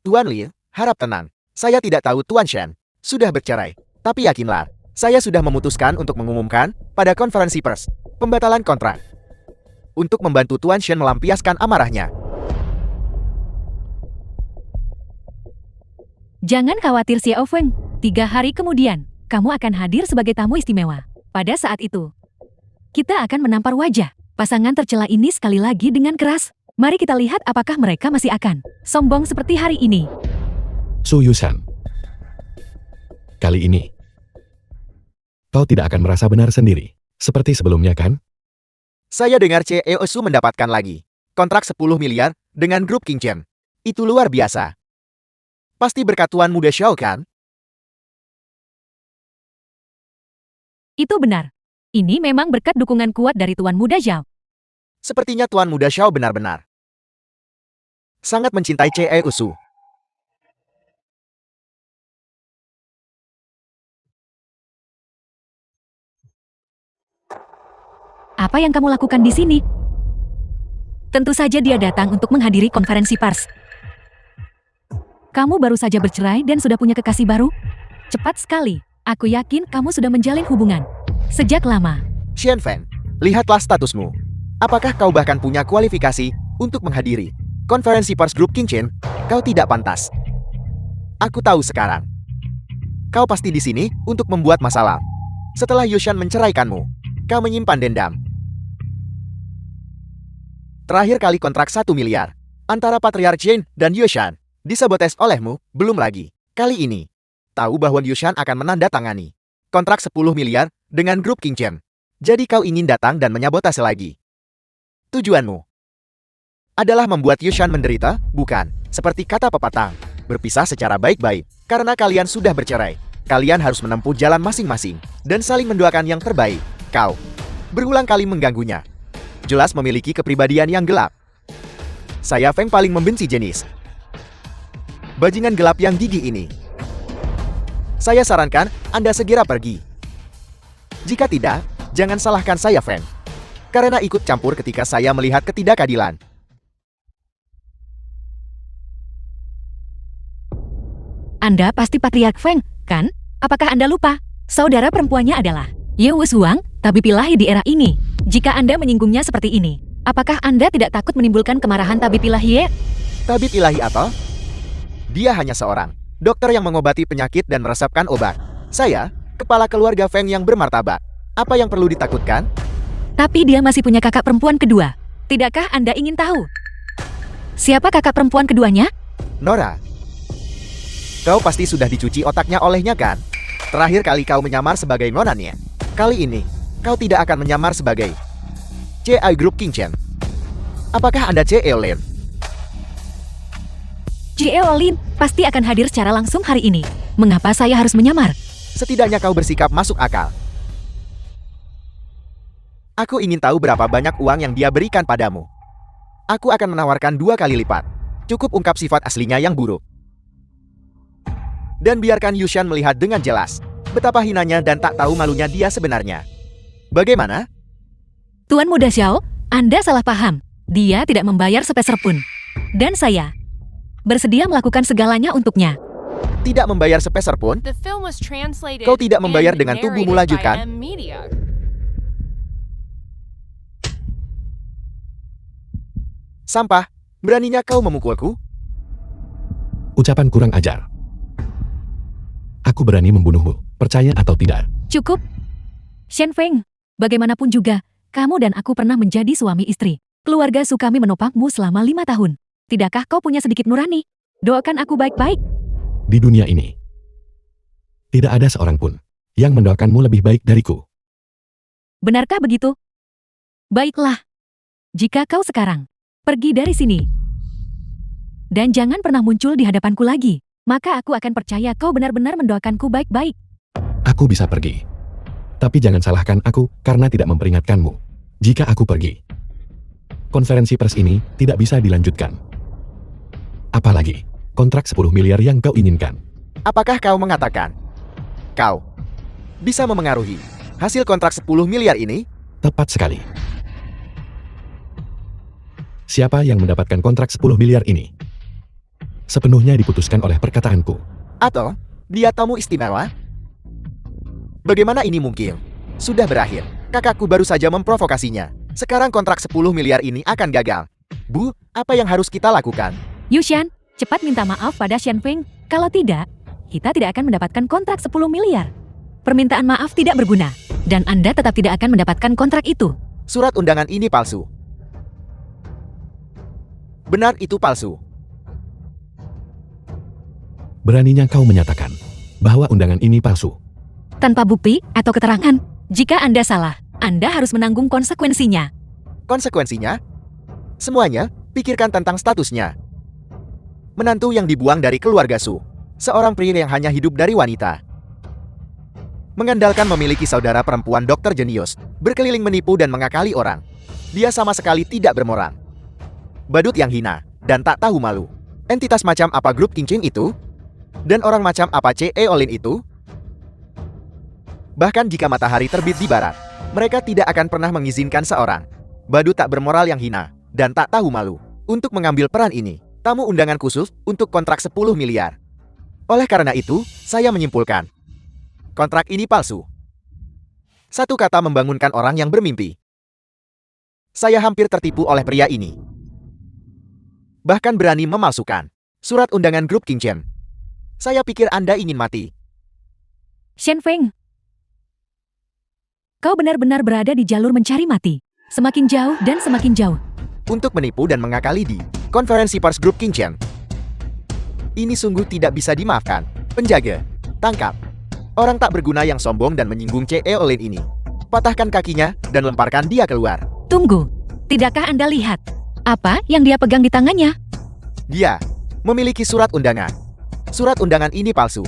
Tuan Li, harap tenang. Saya tidak tahu Tuan Shen sudah bercerai. Tapi yakinlah, saya sudah memutuskan untuk mengumumkan pada konferensi pers pembatalan kontrak. Untuk membantu Tuan Shen melampiaskan amarahnya. Jangan khawatir Xiao Feng, 3 hari kemudian, kamu akan hadir sebagai tamu istimewa. Pada saat itu, kita akan menampar wajah pasangan tercela ini sekali lagi dengan keras. Mari kita lihat apakah mereka masih akan sombong seperti hari ini. Su Yushan, kali ini kau tidak akan merasa benar sendiri, seperti sebelumnya kan? Saya dengar CEO mendapatkan lagi kontrak 10 miliar dengan grup King Cheng. Itu luar biasa. Pasti berkat Tuan Muda Zhao kan? Itu benar. Ini memang berkat dukungan kuat dari Tuan Muda Zhao. Sepertinya Tuan Muda Zhao benar-benar sangat mencintai CEO. Apa yang kamu lakukan di sini? Tentu saja dia datang untuk menghadiri konferensi pers. Kamu baru saja bercerai dan sudah punya kekasih baru? Cepat sekali. Aku yakin kamu sudah menjalin hubungan sejak lama. Shen Feng, lihatlah statusmu. Apakah kau bahkan punya kualifikasi untuk menghadiri konferensi pers grup King Cheng? Kau tidak pantas. Aku tahu sekarang. Kau pasti di sini untuk membuat masalah. Setelah Yushan menceraikanmu, kau menyimpan dendam. Terakhir kali kontrak 1 miliar antara Patriarch Jane dan Yushan disabotes olehmu, belum lagi. Kali ini, tahu bahwa Yushan akan menandatangani kontrak 10 miliar dengan grup King Cheng. Jadi kau ingin datang dan menyabotase lagi. Tujuanmu adalah membuat Yushan menderita, bukan? Seperti kata pepatah, berpisah secara baik-baik. Karena kalian sudah bercerai, kalian harus menempuh jalan masing-masing dan saling mendoakan yang terbaik. Kau berulang kali mengganggunya. Jelas memiliki kepribadian yang gelap. Saya Feng paling membenci jenis bajingan gelap yang gigih ini. Saya sarankan Anda segera pergi. Jika tidak, jangan salahkan saya Feng. Karena ikut campur ketika saya melihat ketidakadilan. Anda pasti Patriarch Feng, kan? Apakah Anda lupa? Saudara perempuannya adalah Ye Wusuang, tabib ilahi di era ini. Jika Anda menyinggungnya seperti ini, apakah Anda tidak takut menimbulkan kemarahan tabib ilahi Ye? Tabib ilahi apa? Dia hanya seorang dokter yang mengobati penyakit dan meresapkan obat. Saya, kepala keluarga Feng yang bermartabat. Apa yang perlu ditakutkan? Tapi dia masih punya kakak perempuan kedua. Tidakkah Anda ingin tahu? Siapa kakak perempuan keduanya? Nora, kau pasti sudah dicuci otaknya olehnya kan? Terakhir kali kau menyamar sebagai nonannya. Kali ini, kau tidak akan menyamar sebagai CI Group King Chen. Apakah Anda CE Olin? J.E. Olin pasti akan hadir secara langsung hari ini. Mengapa saya harus menyamar? Setidaknya kau bersikap masuk akal. Aku ingin tahu berapa banyak uang yang dia berikan padamu. Aku akan menawarkan 2 kali lipat. Cukup ungkap sifat aslinya yang buruk. Dan biarkan Yushan melihat dengan jelas betapa hinanya dan tak tahu malunya dia sebenarnya. Bagaimana? Tuan Muda Xiao, Anda salah paham. Dia tidak membayar sepeser pun. Dan saya bersedia melakukan segalanya untuknya. Tidak membayar sepeser pun? The film was translated Kau tidak membayar and dengan tubuhmu narrated laju, by kan? M Media. Sampah, beraninya kau memukulku? Ucapan kurang ajar. Aku berani membunuhmu, percaya atau tidak. Cukup. Shen Feng, bagaimanapun juga, kamu dan aku pernah menjadi suami istri. Keluarga Su kami menopangmu selama 5 tahun. Tidakkah kau punya sedikit nurani? Doakan aku baik-baik. Di dunia ini, tidak ada seorang pun yang mendoakanmu lebih baik dariku. Benarkah begitu? Baiklah. Jika kau sekarang pergi dari sini dan jangan pernah muncul di hadapanku lagi, maka aku akan percaya kau benar-benar mendoakanku baik-baik. Aku bisa pergi. Tapi jangan salahkan aku karena tidak memperingatkanmu. Jika aku pergi, konferensi pers ini tidak bisa dilanjutkan. Apalagi, kontrak 10 miliar yang kau inginkan. Apakah kau mengatakan kau bisa memengaruhi hasil kontrak 10 miliar ini? Tepat sekali. Siapa yang mendapatkan kontrak 10 miliar ini? Sepenuhnya diputuskan oleh perkataanku. Atau dia tamu istimewa? Bagaimana ini mungkin? Sudah berakhir. Kakakku baru saja memprovokasinya. Sekarang kontrak 10 miliar ini akan gagal. Bu, apa yang harus kita lakukan? Yushan, cepat minta maaf pada Shen Feng. Kalau tidak, kita tidak akan mendapatkan kontrak 10 miliar. Permintaan maaf tidak berguna, dan Anda tetap tidak akan mendapatkan kontrak itu. Surat undangan ini palsu. Benar, itu palsu. Beraninya kau menyatakan bahwa undangan ini palsu. Tanpa bukti atau keterangan, jika Anda salah, Anda harus menanggung konsekuensinya. Konsekuensinya? Semuanya, pikirkan tentang statusnya. Menantu yang dibuang dari keluarga Su. Seorang pria yang hanya hidup dari wanita. Mengandalkan memiliki saudara perempuan dokter jenius, berkeliling menipu dan mengakali orang. Dia sama sekali tidak bermoral. Badut yang hina, dan tak tahu malu. Entitas macam apa grup King Chen itu? Dan orang macam apa CE Olin itu? Bahkan jika matahari terbit di barat, mereka tidak akan pernah mengizinkan seorang badut tak bermoral yang hina dan tak tahu malu untuk mengambil peran ini. Tamu undangan khusus untuk kontrak 10 miliar. Oleh karena itu, saya menyimpulkan kontrak ini palsu. Satu kata membangunkan orang yang bermimpi. Saya hampir tertipu oleh pria ini. Bahkan berani memalsukan surat undangan grup King Chen. Saya pikir Anda ingin mati. Shen Feng, kau benar-benar berada di jalur mencari mati. Semakin jauh dan semakin jauh. Untuk menipu dan mengakali di konferensi pers grup King Chen. Ini sungguh tidak bisa dimaafkan. Penjaga, tangkap orang tak berguna yang sombong dan menyinggung CE Olin ini. Patahkan kakinya dan lemparkan dia keluar. Tunggu, tidakkah Anda lihat apa yang dia pegang di tangannya? Dia memiliki surat undangan. Surat undangan ini palsu.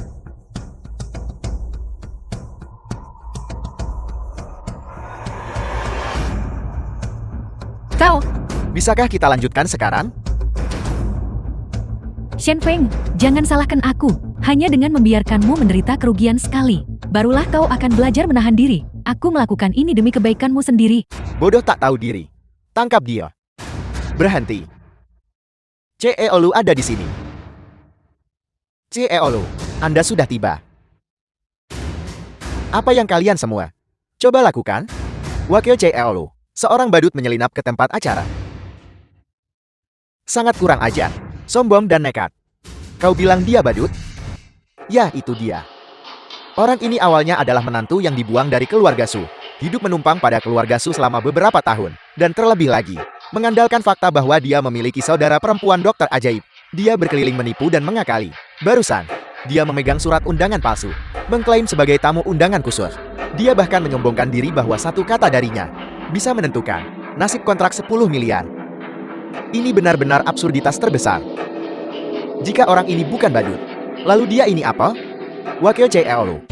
Kau, Bisakah kita lanjutkan sekarang? Shen Feng, jangan salahkan aku. Hanya dengan membiarkanmu menderita kerugian sekali, barulah kau akan belajar menahan diri. Aku melakukan ini demi kebaikanmu sendiri. Bodoh tak tahu diri. Tangkap dia. Berhenti. CE Olu ada di sini. CE Olu, Anda sudah tiba. Apa yang kalian semua coba lakukan? Wakil CE Olu, seorang badut menyelinap ke tempat acara. Sangat kurang ajar, sombong dan nekat. Kau bilang dia badut? Ya, itu dia. Orang ini awalnya adalah menantu yang dibuang dari keluarga Su. Hidup menumpang pada keluarga Su selama beberapa tahun. Dan terlebih lagi, Mengandalkan fakta bahwa dia memiliki saudara perempuan dokter ajaib, dia berkeliling menipu dan mengakali. Barusan, dia memegang surat undangan palsu, mengklaim sebagai tamu undangan khusus. Dia bahkan menyombongkan diri bahwa satu kata darinya bisa menentukan nasib kontrak 10 miliar. Ini benar-benar absurditas terbesar. Jika orang ini bukan badut, lalu dia ini apa? Wakil CEO.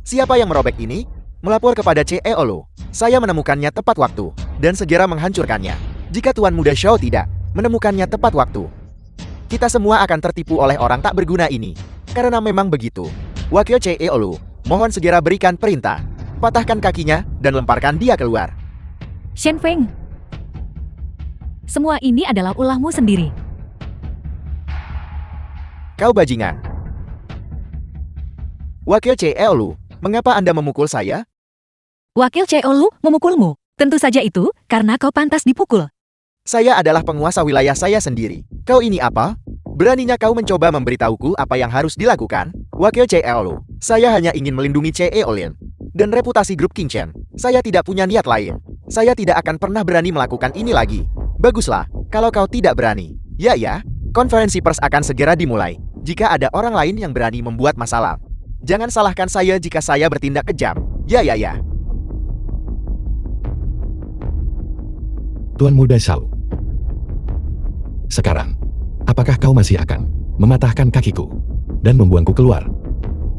Siapa yang merobek ini? Melapor kepada CEO. Saya menemukannya tepat waktu dan segera menghancurkannya. Jika Tuan Muda Shaw tidak menemukannya tepat waktu, kita semua akan tertipu oleh orang tak berguna ini. Karena memang begitu. Wakil CEO, mohon segera berikan perintah. Patahkan kakinya dan lemparkan dia keluar. Shen Feng. Semua ini adalah ulahmu sendiri. Kau bajingan. Wakil CEO, mengapa Anda memukul saya? Wakil CEO Lu memukulmu. Tentu saja itu karena kau pantas dipukul. Saya adalah penguasa wilayah saya sendiri. Kau ini apa? Beraninya kau mencoba memberitahuku apa yang harus dilakukan? Wakil CEO, saya hanya ingin melindungi CEO Lin dan reputasi grup King Chen. Saya tidak punya niat lain. Saya tidak akan pernah berani melakukan ini lagi. Baguslah, kalau kau tidak berani. Ya, konferensi pers akan segera dimulai. Jika ada orang lain yang berani membuat masalah, jangan salahkan saya jika saya bertindak kejam. Ya. Tuan Muda Shaw. Sekarang, apakah kau masih akan mematahkan kakiku dan membuangku keluar?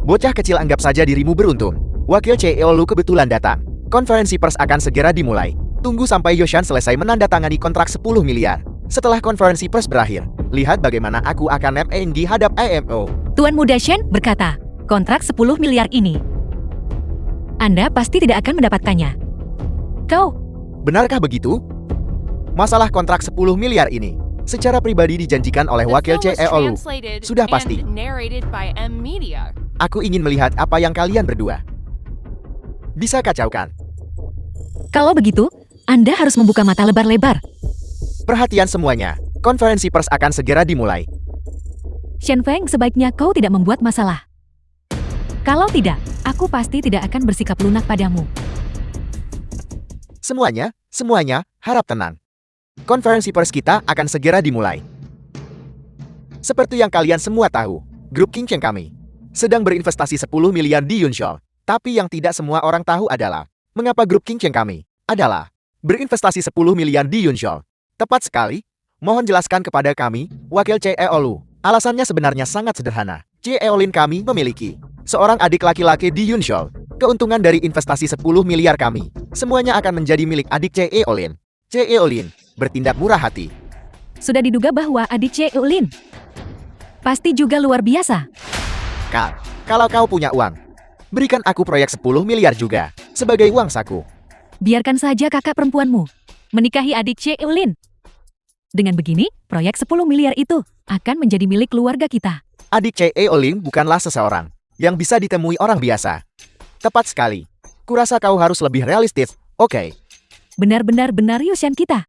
Bocah kecil, anggap saja dirimu beruntung. Wakil CEO Lu kebetulan datang. Konferensi pers akan segera dimulai. Tunggu sampai Yoshan selesai menandatangani kontrak 10 miliar. Setelah konferensi pers berakhir, lihat bagaimana aku akan MENG hadap IMO. Tuan Muda Shen berkata, kontrak 10 miliar ini. Anda pasti tidak akan mendapatkannya. Kau, Benarkah begitu? Masalah kontrak 10 miliar ini secara pribadi dijanjikan oleh Wakil CEO Lu. Sudah pasti. Aku ingin melihat apa yang kalian berdua bisa kacaukan. kalau begitu, Anda harus membuka mata lebar-lebar. Perhatian semuanya, konferensi pers akan segera dimulai. Shen Feng, sebaiknya kau tidak membuat masalah. Kalau tidak, aku pasti tidak akan bersikap lunak padamu. Semuanya, harap tenang. Konferensi pers kita akan segera dimulai. Seperti yang kalian semua tahu, grup King Chen kami sedang berinvestasi 10 miliar di Yunshol. Tapi yang tidak semua orang tahu adalah mengapa grup King Chen kami adalah berinvestasi 10 miliar di Yunshol. Tepat sekali. Mohon jelaskan kepada kami, Wakil CEO Lu. Alasannya sebenarnya sangat sederhana. CEO Lin kami memiliki seorang adik laki-laki di Yunshol. Keuntungan dari investasi 10 miliar kami semuanya akan menjadi milik adik CEO Lin. CEO Lin bertindak murah hati. Sudah diduga bahwa adik CEO Lin pasti juga luar biasa. Kalau kau punya uang, berikan aku proyek 10 miliar juga sebagai uang saku. Biarkan saja kakak perempuanmu menikahi adik CEO Lin. Dengan begini, proyek 10 miliar itu akan menjadi milik keluarga kita. Adik CEO Lin bukanlah seseorang yang bisa ditemui orang biasa. Tepat sekali. Kurasa kau harus lebih realistis, oke? Benar-benar Yoshan kita.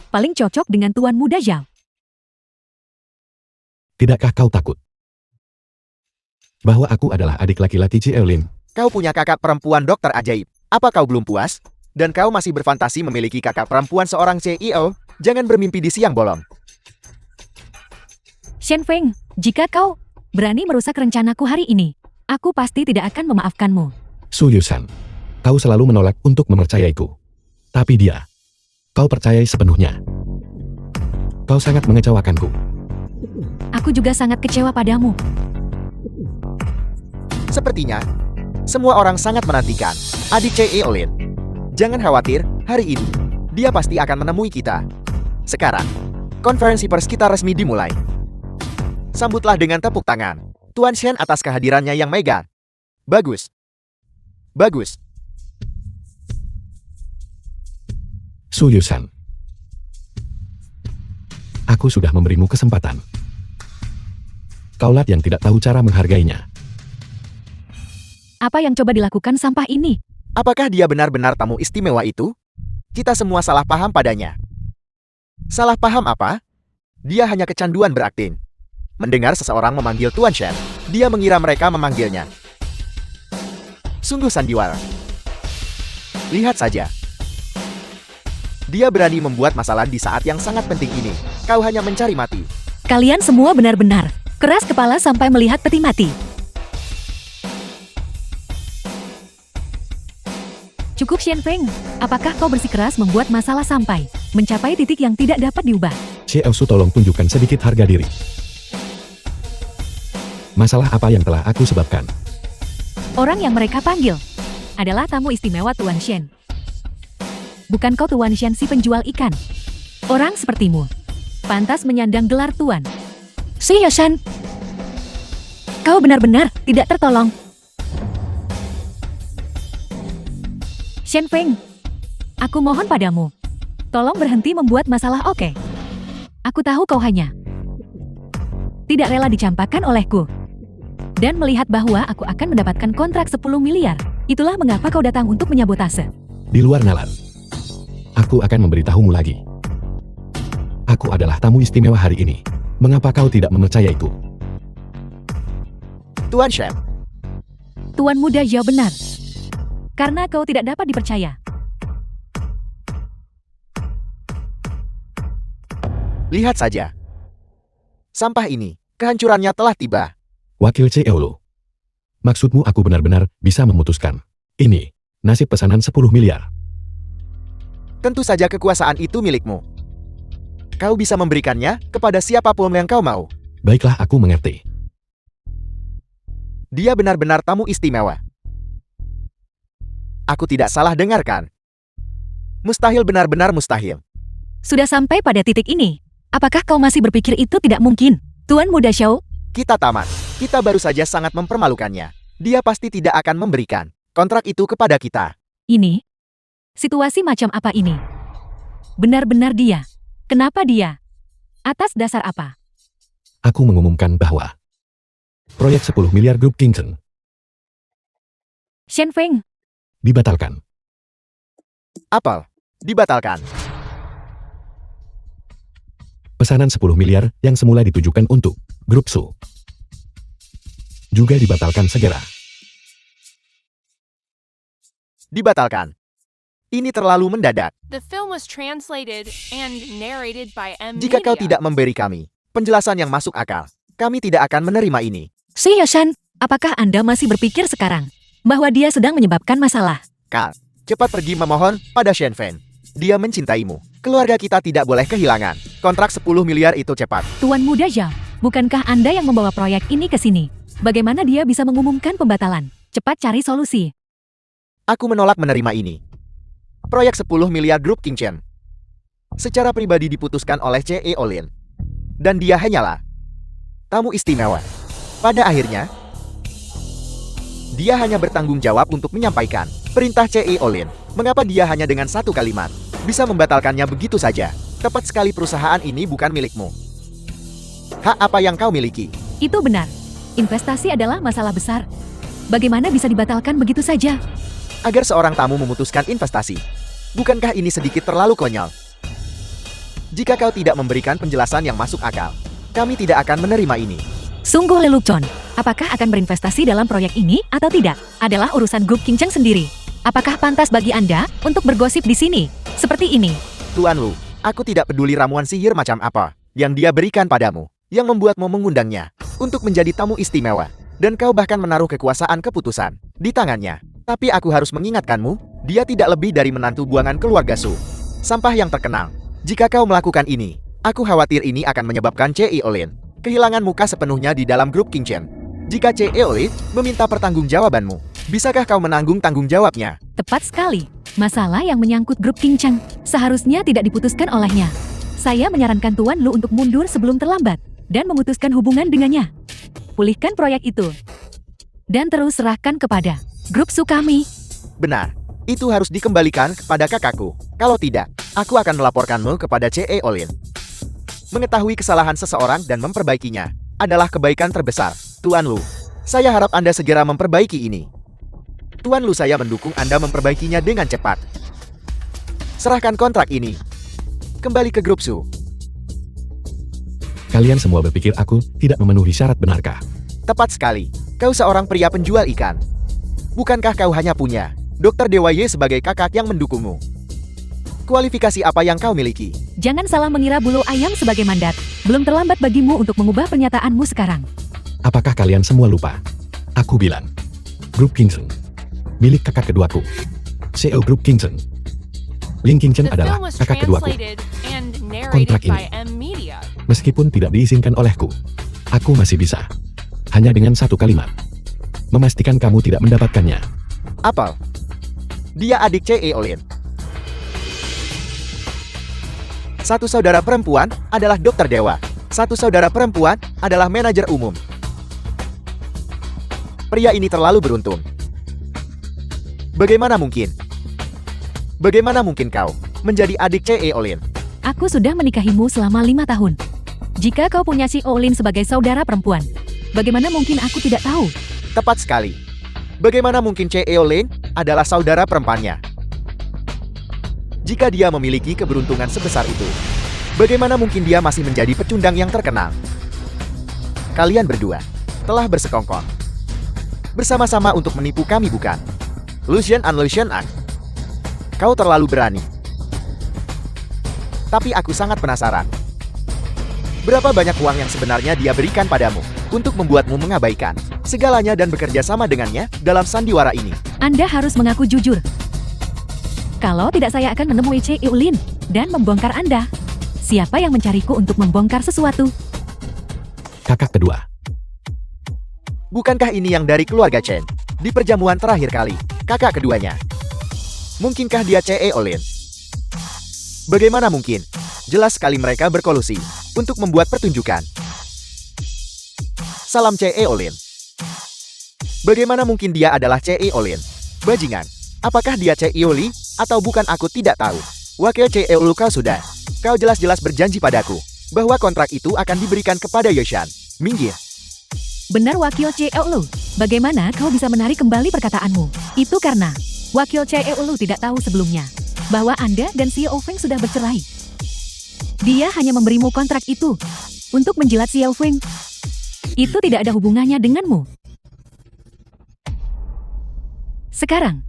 Paling cocok dengan Tuan Muda Zhao. Tidakkah kau takut bahwa aku adalah adik laki-laki CEO Lin? Kau punya kakak perempuan dokter ajaib. Apa kau belum puas? Dan kau masih berfantasi memiliki kakak perempuan seorang CEO? Jangan bermimpi di siang bolong. Shen Feng, jika kau berani merusak rencanaku hari ini, aku pasti tidak akan memaafkanmu. Su Yusan, kau selalu menolak untuk mempercayaiku. Tapi dia, kau percayai sepenuhnya. Kau sangat mengecewakanku. Aku juga sangat kecewa padamu. Sepertinya, semua orang sangat menantikan adik CEO Lin. Jangan khawatir, hari ini, dia pasti akan menemui kita. Sekarang, konferensi pers kita resmi dimulai. Sambutlah dengan tepuk tangan Tuan Shen atas kehadirannya yang mega. Bagus. Su Yusan, aku sudah memberimu kesempatan. Kaulah yang tidak tahu cara menghargainya. Apa yang coba dilakukan sampah ini? Apakah dia benar-benar tamu istimewa itu? Kita semua salah paham padanya. Salah paham apa? Dia hanya kecanduan berakting. Mendengar seseorang memanggil Tuan Shen, dia mengira mereka memanggilnya. Sungguh sandiwara. Lihat saja. Dia berani membuat masalah di saat yang sangat penting ini. Kau hanya mencari mati. Kalian semua benar-benar keras kepala sampai melihat peti mati. Cukup Shenfeng, apakah kau bersikeras membuat masalah sampai mencapai titik yang tidak dapat diubah? Su tolong tunjukkan sedikit harga diri. Masalah apa yang telah aku sebabkan? Orang yang mereka panggil adalah tamu istimewa Tuan Shen. Bukan kau Tuan Shen si penjual ikan. Orang sepertimu pantas menyandang gelar Tuan. Si Yoshan, kau benar-benar tidak tertolong. Shenfeng, aku mohon padamu, tolong berhenti membuat masalah, oke? Aku tahu kau hanya tidak rela dicampakkan olehku. Dan melihat bahwa aku akan mendapatkan kontrak 10 miliar. Itulah mengapa kau datang untuk menyabotase. Di luar nalar. Aku akan memberitahumu lagi. Aku adalah tamu istimewa hari ini. Mengapa kau tidak mempercayaiku? Tuan Shen, Tuan muda Zhao benar. Karena kau tidak dapat dipercaya. lihat saja. Sampah ini, kehancurannya telah tiba. Wakil CEO. Maksudmu aku benar-benar bisa memutuskan. Ini, nasib pesanan 10 miliar. Tentu saja kekuasaan itu milikmu. Kau bisa memberikannya kepada siapapun yang kau mau. Baiklah, aku mengerti. Dia benar-benar tamu istimewa. Aku tidak salah dengarkan. Mustahil, benar-benar mustahil. Sudah sampai pada titik ini. Apakah kau masih berpikir itu tidak mungkin? Tuan muda Xiao, Kita tamat. Kita baru saja sangat mempermalukannya. Dia pasti tidak akan memberikan kontrak itu kepada kita. ini? Situasi macam apa ini? Benar-benar dia. Kenapa dia? Atas dasar apa? Aku mengumumkan bahwa proyek 10 miliar grup Kingston Shenfeng, dibatalkan. Apel, dibatalkan. Pesanan 10 miliar yang semula ditujukan untuk grup Su juga dibatalkan segera. Dibatalkan. Ini terlalu mendadak. The film was translated and narrated by M. Jika kau Media. tidak memberi kami penjelasan yang masuk akal, kami tidak akan menerima ini. Si Yoshan, apakah Anda masih berpikir sekarang bahwa dia sedang menyebabkan masalah? Kal, cepat pergi memohon pada Shenfen. Dia mencintaimu. Keluarga kita tidak boleh kehilangan kontrak 10 miliar itu cepat. Tuan muda Zhao, bukankah Anda yang membawa proyek ini ke sini? Bagaimana dia bisa mengumumkan pembatalan? Cepat cari solusi. Aku menolak menerima ini. Proyek 10 miliar grup Kingston secara pribadi diputuskan oleh CEO Lin. Dan dia hanyalah tamu istimewa. Pada akhirnya, dia hanya bertanggung jawab untuk menyampaikan perintah CEO Lin. Mengapa dia hanya dengan satu kalimat bisa membatalkannya begitu saja? Tepat sekali, perusahaan ini bukan milikmu. Hak apa yang kau miliki? Itu benar. Investasi adalah masalah besar. Bagaimana bisa dibatalkan begitu saja? Agar seorang tamu memutuskan investasi. Bukankah ini sedikit terlalu konyol? Jika kau tidak memberikan penjelasan yang masuk akal, kami tidak akan menerima ini. Sungguh lelucon. Apakah akan berinvestasi dalam proyek ini atau tidak? Adalah urusan grup Kingston sendiri. Apakah pantas bagi Anda untuk bergosip di sini? Seperti ini. Tuan Lu, aku tidak peduli ramuan sihir macam apa yang dia berikan padamu, yang membuatmu mengundangnya untuk menjadi tamu istimewa. Dan kau bahkan menaruh kekuasaan keputusan di tangannya. Tapi aku harus mengingatkanmu, dia tidak lebih dari menantu buangan keluarga Su. Sampah yang terkenal. Jika kau melakukan ini, aku khawatir ini akan menyebabkan CEO Lin kehilangan muka sepenuhnya di dalam grup Kingston. Jika CEO Lin meminta pertanggungjawabanmu, bisakah kau menanggung tanggung jawabnya? Tepat sekali. Masalah yang menyangkut grup Kingston seharusnya tidak diputuskan olehnya. Saya menyarankan Tuan Lu untuk mundur sebelum terlambat dan memutuskan hubungan dengannya. Pulihkan proyek itu. Dan terus serahkan kepada grup Su kami. Benar, itu harus dikembalikan kepada kakakku. Kalau tidak, aku akan melaporkanmu kepada CEO Lin. Mengetahui kesalahan seseorang dan memperbaikinya adalah kebaikan terbesar. Tuan Lu, saya harap Anda segera memperbaiki ini. Tuan Lu, saya mendukung Anda memperbaikinya dengan cepat. Serahkan kontrak ini. Kembali ke grup Su. Kalian semua berpikir aku tidak memenuhi syarat, benarkah? Tepat sekali. Kau seorang pria penjual ikan. Bukankah kau hanya punya Dr. Dewa Ye sebagai kakak yang mendukungmu. Kualifikasi apa yang kau miliki? Jangan salah mengira bulu ayam sebagai mandat. Belum terlambat bagimu untuk mengubah pernyataanmu sekarang. Apakah kalian semua lupa? Aku bilang, Grup Kingseng, milik kakak keduaku. CEO Grup Kingseng. Ling Qingchen The adalah film was kakak keduaku. translated and Kontrak narrated by ini. M Media. Meskipun tidak diizinkan olehku, aku masih bisa. Hanya dengan satu kalimat. Memastikan kamu tidak mendapatkannya. Apel. Dia adik C.E. Olin. Satu saudara perempuan adalah Dokter Dewa. Satu saudara perempuan adalah manajer umum. Pria ini terlalu beruntung. Bagaimana mungkin? Bagaimana mungkin kau menjadi adik C.E. Olin? Aku sudah menikahimu selama 5 tahun. Jika kau punya si Olin sebagai saudara perempuan, bagaimana mungkin aku tidak tahu? Tepat sekali. Bagaimana mungkin C.E. Olin adalah saudara perempuannya? Jika dia memiliki keberuntungan sebesar itu, bagaimana mungkin dia masih menjadi pecundang yang terkenal? Kalian berdua telah bersekongkol bersama-sama untuk menipu kami, bukan? Lucian An. Kau terlalu berani. Tapi aku sangat penasaran. Berapa banyak uang yang sebenarnya dia berikan padamu untuk membuatmu mengabaikan segalanya dan bekerja sama dengannya dalam sandiwara ini? Anda harus mengaku jujur. Kalau tidak, saya akan menemui C.E. Olin dan membongkar Anda. Siapa yang mencariku untuk membongkar sesuatu? Kakak kedua. Bukankah ini yang dari keluarga Chen? Di perjamuan terakhir kali, kakak keduanya. Mungkinkah dia C.E. Olin? Bagaimana mungkin? Jelas sekali mereka berkolusi untuk membuat pertunjukan. Salam C.E. Olin. Bagaimana mungkin dia adalah C.E. Olin? Bajingan. Apakah dia C.E. Olin atau bukan, aku tidak tahu. Wakil C.E. Olin, kau sudah. Kau jelas-jelas berjanji padaku bahwa kontrak itu akan diberikan kepada Yoshan. Minggir. Benar, Wakil C.E. Olin. Bagaimana kau bisa menarik kembali perkataanmu? Itu karena Wakil C.E. Olin tidak tahu sebelumnya bahwa Anda dan CEO Feng sudah bercerai. Dia hanya memberimu kontrak itu untuk menjilat CEO Feng. Itu tidak ada hubungannya denganmu. Sekarang,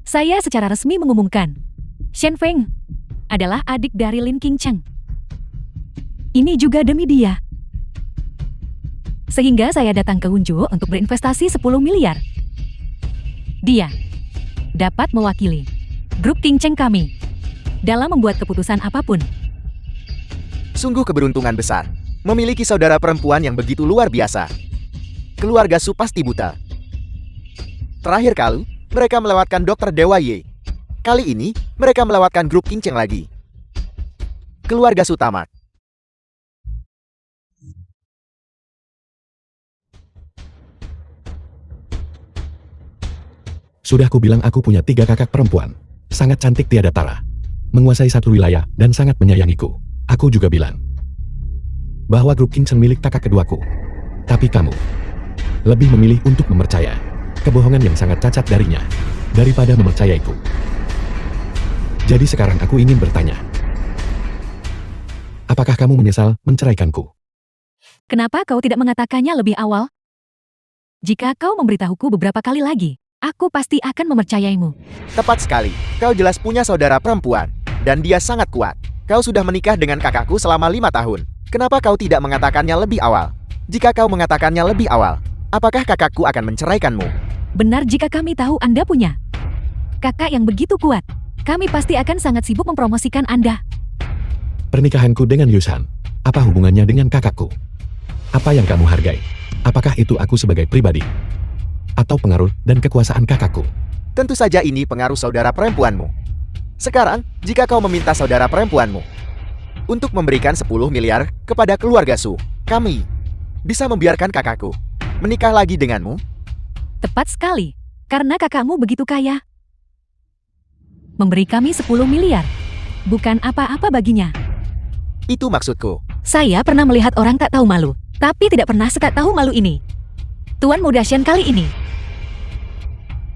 saya secara resmi mengumumkan, Shen Feng adalah adik dari Lin Qingchen. Ini juga demi dia. Sehingga saya datang ke Hunju untuk berinvestasi 10 miliar. Dia dapat mewakili Grup Qingchen kami dalam membuat keputusan apapun. Sungguh keberuntungan besar memiliki saudara perempuan yang begitu luar biasa. Keluarga Su pasti buta. Terakhir kali, mereka melewatkan Dr. Dewa Ye. Kali ini, mereka melewatkan Grup Qingchen lagi. Keluarga Su tamat. Sudah kubilang aku punya 3 kakak perempuan. Sangat cantik tiada tara. Menguasai satu wilayah dan sangat menyayangiku. Aku juga bilang bahwa Grup Kingseng milik kakak keduaku. Tapi kamu lebih memilih untuk mempercaya kebohongan yang sangat cacat darinya daripada mempercayaiku. Jadi sekarang aku ingin bertanya. Apakah kamu menyesal menceraikanku? Kenapa kau tidak mengatakannya lebih awal? Jika kau memberitahuku beberapa kali lagi, aku pasti akan mempercayaimu. Tepat sekali. Kau jelas punya saudara perempuan. Dan dia sangat kuat. Kau sudah menikah dengan kakakku selama 5 tahun. Kenapa kau tidak mengatakannya lebih awal? Jika kau mengatakannya lebih awal, apakah kakakku akan menceraikanmu? Benar, jika kami tahu Anda punya kakak yang begitu kuat, kami pasti akan sangat sibuk mempromosikan Anda. Pernikahanku dengan Yusan, apa hubungannya dengan kakakku? Apa yang kamu hargai? Apakah itu aku sebagai pribadi? Atau pengaruh dan kekuasaan kakakku? Tentu saja ini pengaruh saudara perempuanmu. Sekarang, jika kau meminta saudara perempuanmu untuk memberikan 10 miliar kepada keluarga Su, kami bisa membiarkan kakakku menikah lagi denganmu? Tepat sekali, karena kakakmu begitu kaya. Memberi kami 10 miliar, bukan apa-apa baginya. Itu maksudku. Saya pernah melihat orang tak tahu malu, tapi tidak pernah setak tahu malu ini. Tuan Muda Shen kali ini.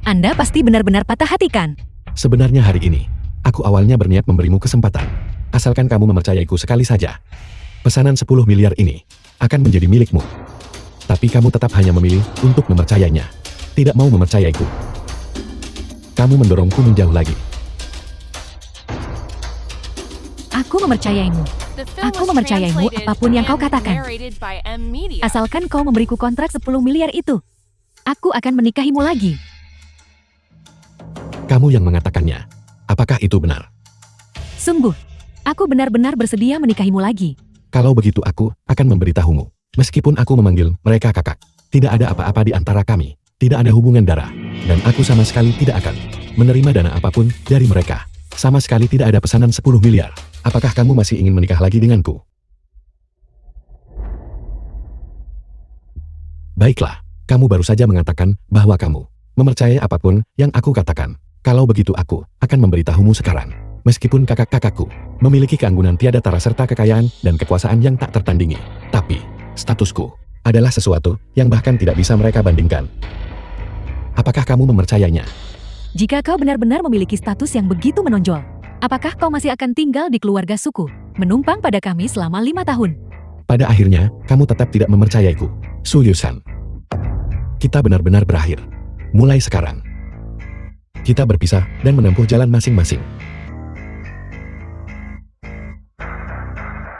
Anda pasti benar-benar patah hati kan? Sebenarnya hari ini, aku awalnya berniat memberimu kesempatan. Asalkan kamu mempercayaiku sekali saja. Pesanan 10 miliar ini akan menjadi milikmu. Tapi kamu tetap hanya memilih untuk mempercayainya. Tidak mau mempercayaiku. Kamu mendorongku menjauh lagi. Aku mempercayaimu. The film Aku was mempercayaimu translated apapun yang kau and katakan. narrated by M Media. Asalkan kau memberiku kontrak 10 miliar itu. Aku akan menikahimu lagi. Kamu yang mengatakannya. Apakah itu benar? Sungguh. Aku benar-benar bersedia menikahimu lagi. Kalau begitu aku akan memberitahumu. Meskipun aku memanggil mereka kakak. Tidak ada apa-apa di antara kami. Tidak ada hubungan darah. Dan aku sama sekali tidak akan menerima dana apapun dari mereka. Sama sekali tidak ada pesanan 10 miliar. Apakah kamu masih ingin menikah lagi denganku? Baiklah, kamu baru saja mengatakan bahwa kamu mempercayai apapun yang aku katakan. Kalau begitu aku akan memberitahumu sekarang. Meskipun kakak-kakakku memiliki keanggunan tiada tara serta kekayaan dan kekuasaan yang tak tertandingi. Tapi, statusku adalah sesuatu yang bahkan tidak bisa mereka bandingkan. Apakah kamu mempercayainya? Jika kau benar-benar memiliki status yang begitu menonjol, apakah kau masih akan tinggal di keluarga suku, menumpang pada kami selama 5 tahun? Pada akhirnya, kamu tetap tidak mempercayaiku. Su Yusan. Kita benar-benar berakhir. Mulai sekarang. Kita berpisah dan menempuh jalan masing-masing.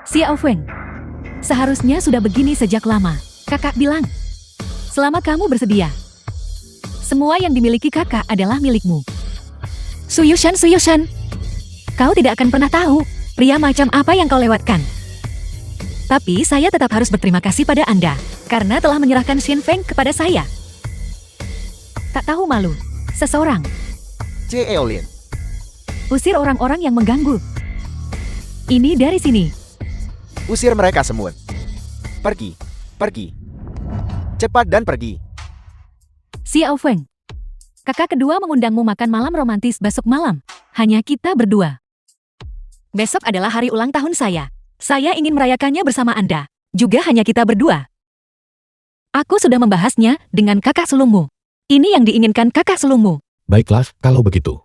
Xiao Feng. Seharusnya sudah begini sejak lama. Kakak bilang. Selama kamu bersedia. Semua yang dimiliki kakak adalah milikmu. Su Yushan. Kau tidak akan pernah tahu pria macam apa yang kau lewatkan. Tapi saya tetap harus berterima kasih pada Anda karena telah menyerahkan Shen Feng kepada saya. Tak tahu malu. Seseorang. C. Eolin. Usir orang-orang yang mengganggu. Ini dari sini. Usir mereka semua. Pergi. Cepat dan pergi. Xiao Feng. Kakak kedua mengundangmu makan malam romantis besok malam. Hanya kita berdua. Besok adalah hari ulang tahun saya. Saya ingin merayakannya bersama Anda. Juga hanya kita berdua. Aku sudah membahasnya dengan kakak sulungmu. Ini yang diinginkan kakak sulungmu. Baiklah, kalau begitu.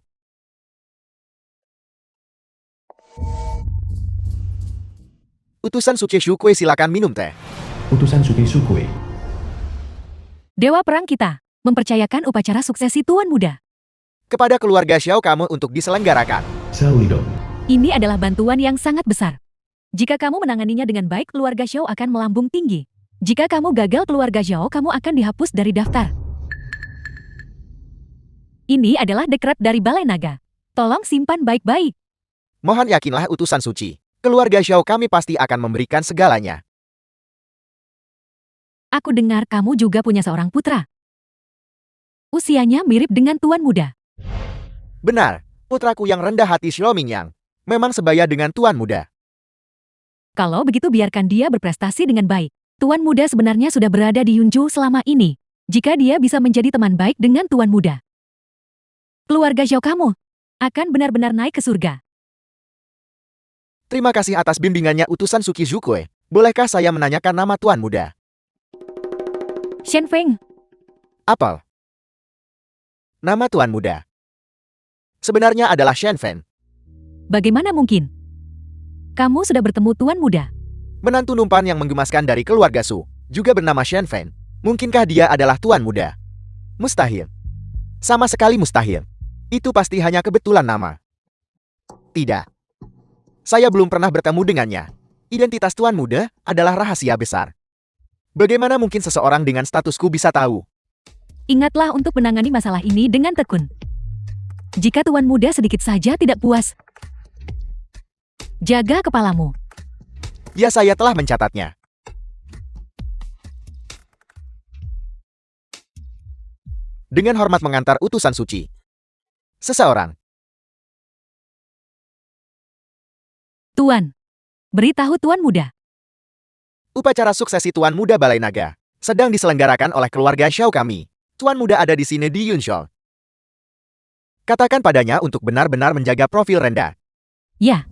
Utusan Suci Shukui silakan minum teh. Utusan Suki Sukui. Dewa perang kita mempercayakan upacara suksesi Tuan Muda. Kepada keluarga Xiao kamu untuk diselenggarakan. Saulido. Ini adalah bantuan yang sangat besar. Jika kamu menanganinya dengan baik, keluarga Xiao akan melambung tinggi. Jika kamu gagal, keluarga Xiao kamu akan dihapus dari daftar. Ini adalah dekret dari Balai Naga. Tolong simpan baik-baik. Mohon yakinlah utusan suci. Keluarga Xiao kami pasti akan memberikan segalanya. Aku dengar kamu juga punya seorang putra. Usianya mirip dengan Tuan Muda. Benar, putraku yang rendah hati Xiao Mingyang. Memang sebaya dengan Tuan Muda. Kalau begitu biarkan dia berprestasi dengan baik. Tuan Muda sebenarnya sudah berada di Yunju selama ini. Jika dia bisa menjadi teman baik dengan Tuan Muda, keluarga Xiao kamu akan benar-benar naik ke surga. Terima kasih atas bimbingannya utusan Suki Shukui. Bolehkah saya menanyakan nama Tuan Muda? Shen Feng. Apel. Nama Tuan Muda sebenarnya adalah Shen Feng. Bagaimana mungkin? Kamu sudah bertemu Tuan Muda. Menantu numpan yang menggemaskan dari keluarga Su, juga bernama Shen Feng. Mungkinkah dia adalah Tuan Muda? Mustahil. Sama sekali mustahil. Itu pasti hanya kebetulan nama. Tidak. Saya belum pernah bertemu dengannya. Identitas Tuan Muda adalah rahasia besar. Bagaimana mungkin seseorang dengan statusku bisa tahu? Ingatlah untuk menangani masalah ini dengan tekun. Jika Tuan Muda sedikit saja tidak puas, jaga kepalamu. Ya, saya telah mencatatnya. Dengan hormat mengantar utusan suci. Seseorang. Tuan, beritahu Tuan Muda. Upacara suksesi Tuan Muda Balai Naga sedang diselenggarakan oleh keluarga Xiao kami. Tuan Muda ada di sini di Yunshou. Katakan padanya untuk benar-benar menjaga profil rendah. Ya,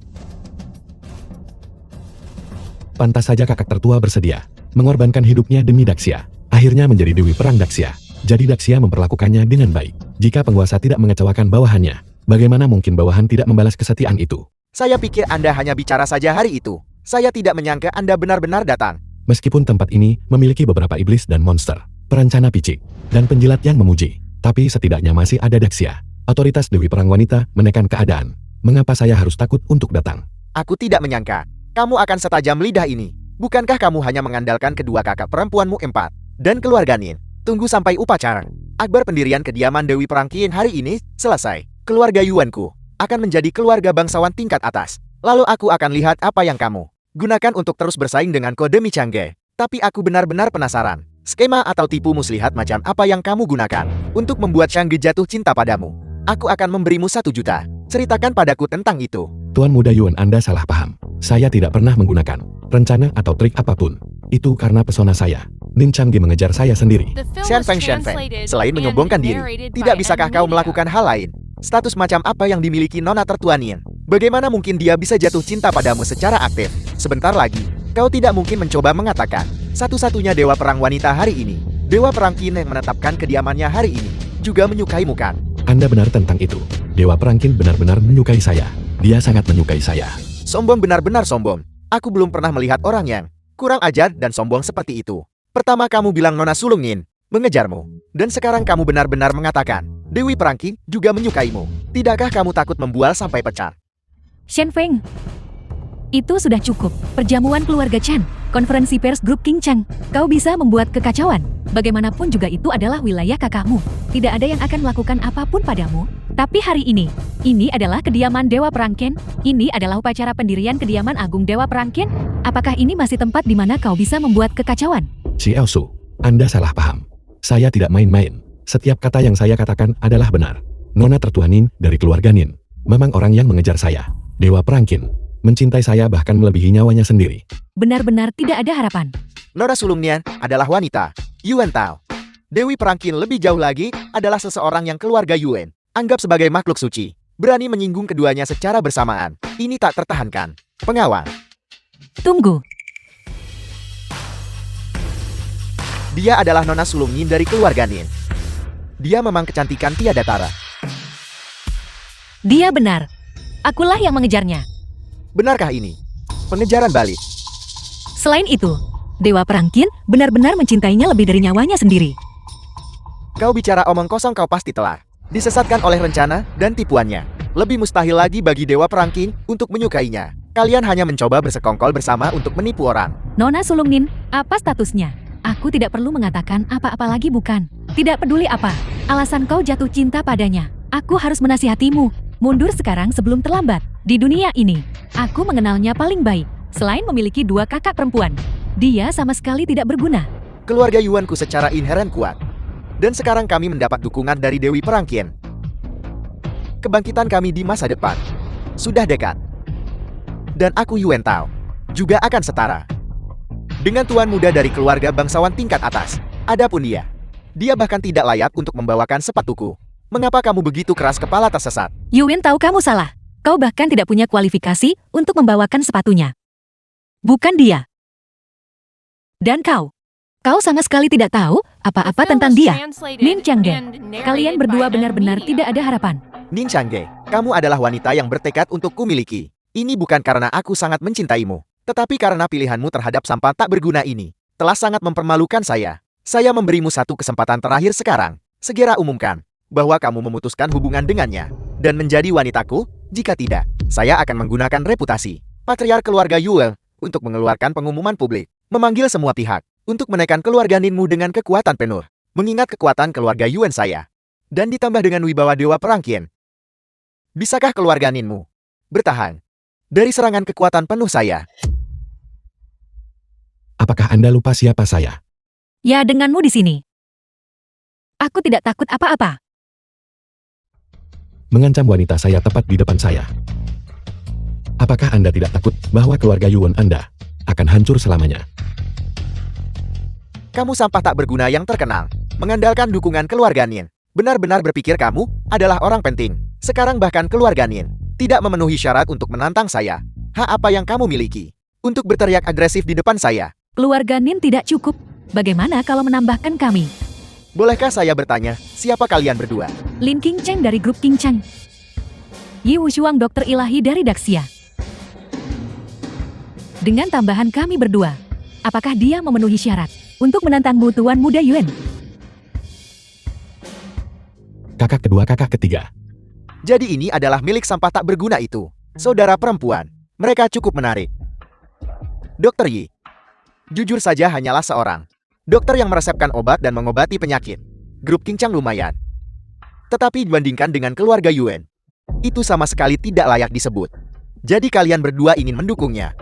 Pantas saja kakak tertua bersedia mengorbankan hidupnya demi Daxia. Akhirnya menjadi Dewi Perang Daxia. Jadi Daxia memperlakukannya dengan baik. Jika penguasa tidak mengecewakan bawahannya, bagaimana mungkin bawahan tidak membalas kesetiaan itu? Saya pikir Anda hanya bicara saja hari itu. Saya tidak menyangka Anda benar-benar datang. Meskipun tempat ini memiliki beberapa iblis dan monster, perancana picik, dan penjilat yang memuji, tapi setidaknya masih ada Daxia. Otoritas Dewi Perang Wanita menekan keadaan. Mengapa saya harus takut untuk datang? Aku tidak menyangka kamu akan setajam lidah ini. Bukankah kamu hanya mengandalkan kedua kakak perempuanmu empat dan keluarga Nin? Tunggu sampai upacara akbar pendirian kediaman Dewi Perang Qin hari ini selesai. Keluarga Yuanku akan menjadi keluarga bangsawan tingkat atas. Lalu aku akan lihat apa yang kamu gunakan untuk terus bersaing dengan kode Mi Changge. Tapi aku benar-benar penasaran. Skema atau tipu muslihat macam apa yang kamu gunakan untuk membuat Changge jatuh cinta padamu? Aku akan memberimu 1 juta. Ceritakan padaku tentang itu. Tuan Muda Yuan, Anda salah paham. Saya tidak pernah menggunakan rencana atau trik apapun. Itu karena pesona saya. Nin Changge mengejar saya sendiri. The film Xian was Feng, translated selain and menyombongkan diri, narrated tidak by bisakah kau Anita. melakukan hal lain? Status macam apa yang dimiliki Nona tertua Nin? Bagaimana mungkin dia bisa jatuh cinta padamu secara aktif? Sebentar lagi, kau tidak mungkin mencoba mengatakan satu-satunya dewa perang wanita hari ini. Dewa perang Qin yang menetapkan kediamannya hari ini juga menyukaimu kan? Anda benar tentang itu. Dewa Perang Qin benar-benar menyukai saya. Dia sangat menyukai saya. Sombong, benar-benar sombong. Aku belum pernah melihat orang yang kurang ajar dan sombong seperti itu. Pertama kamu bilang Nona Sulung Nin mengejarmu. Dan sekarang kamu benar-benar mengatakan Dewi Perang Qin juga menyukaimu. Tidakkah kamu takut membual sampai pecah? Shen Feng. Itu sudah cukup. Perjamuan keluarga Chan, konferensi pers grup King Chang. Kau bisa membuat kekacauan. Bagaimanapun juga itu adalah wilayah kakakmu. Tidak ada yang akan melakukan apapun padamu. Tapi hari ini adalah kediaman Dewa Perang Qin. Ini adalah upacara pendirian kediaman Agung Dewa Perang Qin. Apakah ini masih tempat di mana kau bisa membuat kekacauan? Si Elsu, Anda salah paham. Saya tidak main-main. Setiap kata yang saya katakan adalah benar. Nona tertua Nin dari keluarga Nin memang orang yang mengejar saya. Dewa Perang Qin mencintai saya bahkan melebihi nyawanya sendiri. Benar-benar tidak ada harapan. Nona Sulung Nian adalah wanita. Yuan Tao. Dewi Perang Qin lebih jauh lagi adalah seseorang yang keluarga Yuan anggap sebagai makhluk suci. Berani menyinggung keduanya secara bersamaan. Ini tak tertahankan. Pengawal. Tunggu. Dia adalah Nona Sulung Nin dari keluarga Nin. Dia memang kecantikan tiada tara. Dia benar. Akulah yang mengejarnya. Benarkah ini? Pengejaran balik. Selain itu, Dewa Perang Qin benar-benar mencintainya lebih dari nyawanya sendiri. Kau bicara omong kosong, kau pasti telah disesatkan oleh rencana dan tipuannya. Lebih mustahil lagi bagi Dewa Perang Qin untuk menyukainya. Kalian hanya mencoba bersekongkol bersama untuk menipu orang. Nona Sulung Nin, apa statusnya? Aku tidak perlu mengatakan apa-apa lagi, bukan? Tidak peduli apa alasan kau jatuh cinta padanya. Aku harus menasihatimu. Mundur sekarang sebelum terlambat. Di dunia ini, aku mengenalnya paling baik. Selain memiliki 2 kakak perempuan, dia sama sekali tidak berguna. Keluarga Yuanku secara inheren kuat. Dan sekarang kami mendapat dukungan dari Dewi Perang Qin. Kebangkitan kami di masa depan sudah dekat. Dan aku Yuan Tao juga akan setara dengan tuan muda dari keluarga bangsawan tingkat atas. Adapun dia bahkan tidak layak untuk membawakan sepatuku. Mengapa kamu begitu keras kepala tersesat? Yuan tahu kamu salah. Kau bahkan tidak punya kualifikasi untuk membawakan sepatunya. Bukan dia. Dan kau sama sekali tidak tahu apa-apa tentang dia. Nin Changge, kalian berdua benar-benar tidak ada harapan. Nin Changge, kamu adalah wanita yang bertekad untuk kumiliki. Ini bukan karena aku sangat mencintaimu, tetapi karena pilihanmu terhadap sampah tak berguna ini telah sangat mempermalukan saya. Saya memberimu 1 kesempatan terakhir sekarang. Segera umumkan bahwa kamu memutuskan hubungan dengannya dan menjadi wanitaku. Jika tidak, saya akan menggunakan reputasi patriark keluarga Yuan untuk mengeluarkan pengumuman publik, memanggil semua pihak untuk menekan keluarga Ninmu dengan kekuatan penuh. Mengingat kekuatan keluarga Yuan saya dan ditambah dengan wibawa Dewa Perang Qin. Bisakah keluarga Ninmu bertahan dari serangan kekuatan penuh saya? Apakah Anda lupa siapa saya? Ya, denganmu di sini. Aku tidak takut apa-apa. Mengancam wanita saya tepat di depan saya. Apakah Anda tidak takut bahwa keluarga Yuan Anda akan hancur selamanya? Kamu sampah tak berguna yang terkenal, mengandalkan dukungan keluarga Nin. Benar-benar berpikir kamu adalah orang penting. Sekarang bahkan keluarga Nin tidak memenuhi syarat untuk menantang saya. Hak apa yang kamu miliki untuk berteriak agresif di depan saya? Keluarga Nin tidak cukup. Bagaimana kalau menambahkan kami? Bolehkah saya bertanya, siapa kalian berdua? Lin King Cheng dari grup King Cheng. Yi Wushuang dokter ilahi dari Daxia. Dengan tambahan kami berdua, apakah dia memenuhi syarat untuk menantangmu Tuan Muda Yuan? Kakak kedua, kakak ketiga. Jadi ini adalah milik sampah tak berguna itu. Saudara perempuan, mereka cukup menarik. Dokter Yi. Jujur saja hanyalah seorang dokter yang meresepkan obat dan mengobati penyakit. Grup King Chang lumayan. Tetapi dibandingkan dengan keluarga Yuan, itu sama sekali tidak layak disebut. Jadi kalian berdua ingin mendukungnya.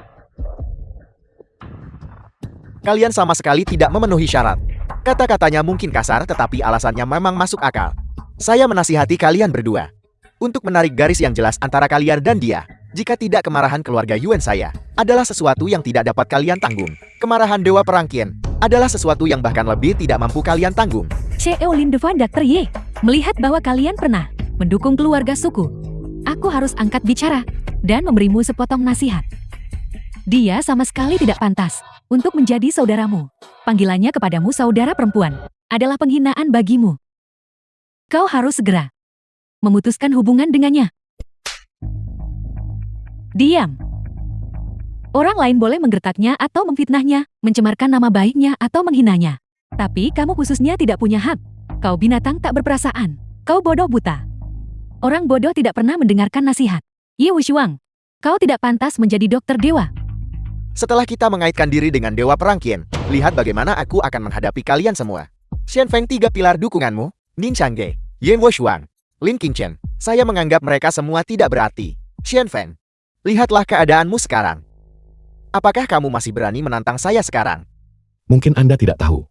Kalian sama sekali tidak memenuhi syarat. Kata-katanya mungkin kasar tetapi alasannya memang masuk akal. Saya menasihati kalian berdua untuk menarik garis yang jelas antara kalian dan dia. Jika tidak, kemarahan keluarga Yuan saya adalah sesuatu yang tidak dapat kalian tanggung. Kemarahan Dewa Perang Qin adalah sesuatu yang bahkan lebih tidak mampu kalian tanggung. CEO Lin Devan Dr. Ye, melihat bahwa kalian pernah mendukung keluarga suku, aku harus angkat bicara dan memberimu sepotong nasihat. Dia sama sekali tidak pantas untuk menjadi saudaramu. Panggilannya kepadamu saudara perempuan adalah penghinaan bagimu. Kau harus segera memutuskan hubungan dengannya. Diam. Orang lain boleh menggertaknya atau memfitnahnya, mencemarkan nama baiknya atau menghinanya. Tapi kamu khususnya tidak punya hak. Kau binatang tak berperasaan. Kau bodoh buta. Orang bodoh tidak pernah mendengarkan nasihat. Ye Wushuang, kau tidak pantas menjadi dokter dewa. Setelah kita mengaitkan diri dengan Dewa Perang Qin, lihat bagaimana aku akan menghadapi kalian semua. Xian Feng, 3 pilar dukunganmu, Nin Changge, Yen Wushuang, Lin Qingchen. Saya menganggap mereka semua tidak berarti. Xian Feng, lihatlah keadaanmu sekarang. Apakah kamu masih berani menantang saya sekarang? Mungkin Anda tidak tahu.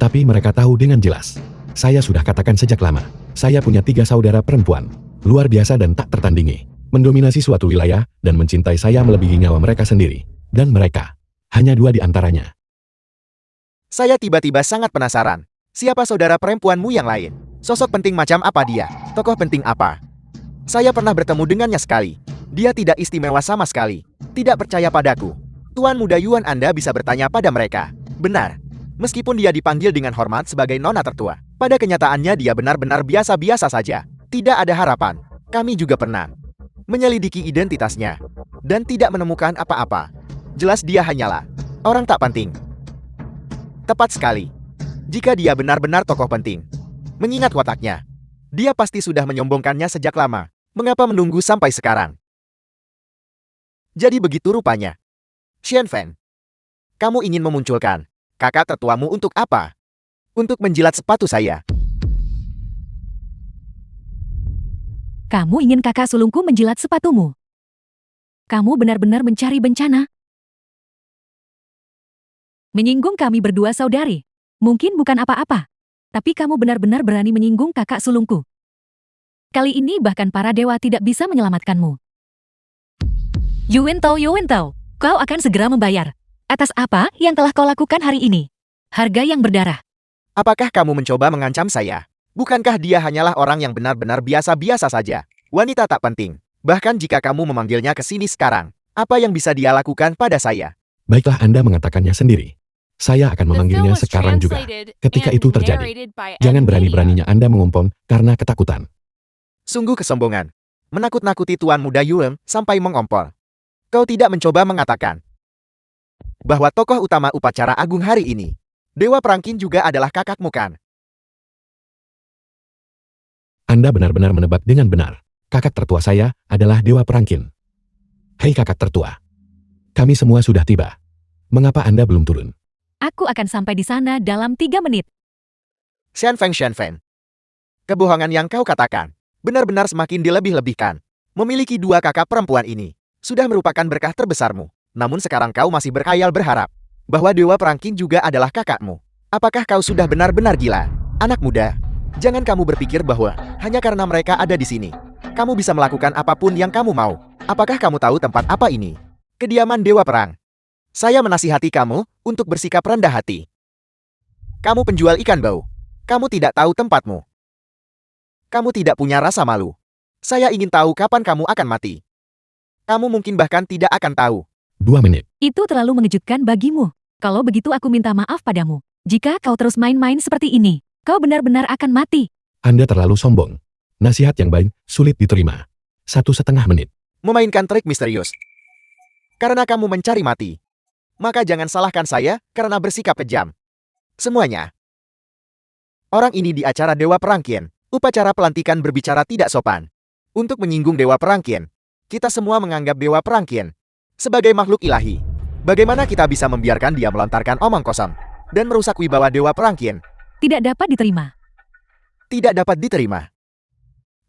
Tapi mereka tahu dengan jelas. Saya sudah katakan sejak lama. Saya punya 3 saudara perempuan. Luar biasa dan tak tertandingi. Mendominasi suatu wilayah dan mencintai saya melebihi nyawa mereka sendiri. Dan mereka, hanya 2 di antaranya. Saya tiba-tiba sangat penasaran. Siapa saudara perempuanmu yang lain? Sosok penting macam apa dia? Tokoh penting apa? Saya pernah bertemu dengannya sekali. Dia tidak istimewa sama sekali. Tidak percaya padaku. Tuan muda Yuan, Anda bisa bertanya pada mereka. Benar. Meskipun dia dipanggil dengan hormat sebagai nona tertua, pada kenyataannya dia benar-benar biasa-biasa saja. Tidak ada harapan. Kami juga pernah menyelidiki identitasnya dan tidak menemukan apa-apa. Jelas dia hanyalah orang tak penting. Tepat sekali. Jika dia benar-benar tokoh penting, mengingat wataknya, dia pasti sudah menyombongkannya sejak lama. Mengapa menunggu sampai sekarang? Jadi begitu rupanya. Xian Feng, kamu ingin memunculkan kakak tertuamu untuk apa? Untuk menjilat sepatu saya. Kamu ingin kakak sulungku menjilat sepatumu? Kamu benar-benar mencari bencana. Menyinggung kami berdua saudari. Mungkin bukan apa-apa. Tapi kamu benar-benar berani menyinggung kakak sulungku. Kali ini bahkan para dewa tidak bisa menyelamatkanmu. Yuan Tao, kau akan segera membayar. Atas apa yang telah kau lakukan hari ini? Harga yang berdarah. Apakah kamu mencoba mengancam saya? Bukankah dia hanyalah orang yang benar-benar biasa-biasa saja? Wanita tak penting. Bahkan jika kamu memanggilnya ke sini sekarang, apa yang bisa dia lakukan pada saya? Baiklah, Anda mengatakannya sendiri. Saya akan The film memanggilnya was sekarang juga. translated Ketika and itu terjadi, narrated by jangan Ed Media. berani-beraninya Anda mengompon karena ketakutan. Sungguh kesombongan. Menakut-nakuti Tuan Muda Yuan sampai mengompol. Kau tidak mencoba mengatakan bahwa tokoh utama upacara agung hari ini, Dewa Perang Qin, juga adalah kakakmu kan? Anda benar-benar menebak dengan benar. Kakak tertua saya adalah Dewa Perang Qin. Hei kakak tertua. Kami semua sudah tiba. Mengapa Anda belum turun? Aku akan sampai di sana dalam 3 menit. Xian Feng. Kebohongan yang kau katakan benar-benar semakin dilebih-lebihkan. Memiliki 2 kakak perempuan ini sudah merupakan berkah terbesarmu. Namun sekarang kau masih berkhayal berharap bahwa Dewa Perang Qin juga adalah kakakmu. Apakah kau sudah benar-benar gila? Anak muda, jangan kamu berpikir bahwa hanya karena mereka ada di sini, kamu bisa melakukan apapun yang kamu mau. Apakah kamu tahu tempat apa ini? Kediaman Dewa Perang. Saya menasihati kamu untuk bersikap rendah hati. Kamu penjual ikan bau. Kamu tidak tahu tempatmu. Kamu tidak punya rasa malu. Saya ingin tahu kapan kamu akan mati. Kamu mungkin bahkan tidak akan tahu. 2 menit. Itu terlalu mengejutkan bagimu. Kalau begitu aku minta maaf padamu. Jika kau terus main-main seperti ini, kau benar-benar akan mati. Anda terlalu sombong. Nasihat yang baik sulit diterima. 1,5 menit. Memainkan trik misterius. Karena kamu mencari mati, maka jangan salahkan saya karena bersikap kejam. Semuanya. Orang ini di acara Dewa Perang Qin, upacara pelantikan, berbicara tidak sopan. Untuk menyinggung Dewa Perang Qin, kita semua menganggap Dewa Perang Qin sebagai makhluk ilahi. Bagaimana kita bisa membiarkan dia melontarkan omong kosong dan merusak wibawa Dewa Perang Qin? Tidak dapat diterima. Tidak dapat diterima.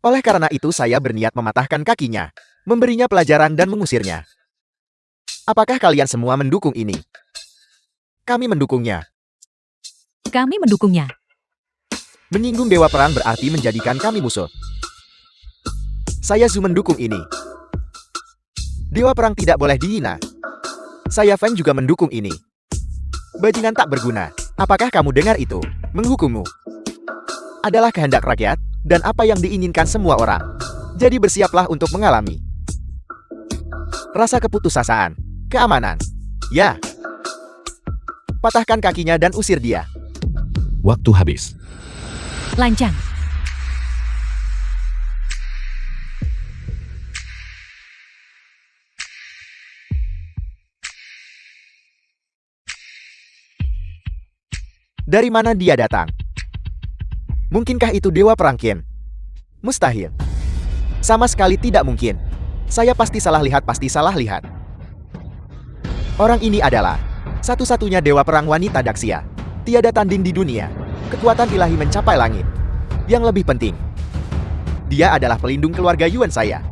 Oleh karena itu saya berniat mematahkan kakinya, memberinya pelajaran dan mengusirnya. Apakah kalian semua mendukung ini? Kami mendukungnya. Kami mendukungnya. Menyinggung Dewa Perang berarti menjadikan kami musuh. Saya Zhu mendukung ini. Dewa Perang tidak boleh dihina. Saya Feng juga mendukung ini. Bajingan tak berguna. Apakah kamu dengar itu? Menghukummu adalah kehendak rakyat dan apa yang diinginkan semua orang. Jadi bersiaplah untuk mengalami rasa keputusasaan, keamanan. Ya. Patahkan kakinya dan usir dia. Waktu habis. Lancang. Dari mana dia datang? Mungkinkah itu Dewa Perang Qin? Mustahil. Sama sekali tidak mungkin. Saya pasti salah lihat. Orang ini adalah satu-satunya Dewa Perang wanita Daxia. Tiada tanding di dunia. Kekuatan ilahi mencapai langit. Yang lebih penting, dia adalah pelindung keluarga Yuan saya.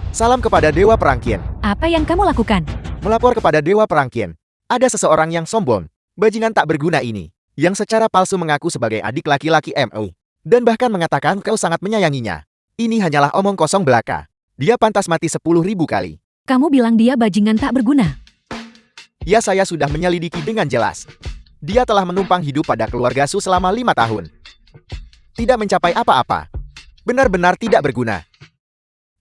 Salam kepada Dewa Perang Qin. Apa yang kamu lakukan? Melapor kepada Dewa Perang Qin. Ada seseorang yang sombong, bajingan tak berguna ini, yang secara palsu mengaku sebagai adik laki-laki MO, dan bahkan mengatakan kau sangat menyayanginya. Ini hanyalah omong kosong belaka. Dia pantas mati 10.000 kali. Kamu bilang dia bajingan tak berguna. Ya, saya sudah menyelidiki dengan jelas. Dia telah menumpang hidup pada keluarga Su selama 5 tahun. Tidak mencapai apa-apa. Benar-benar tidak berguna.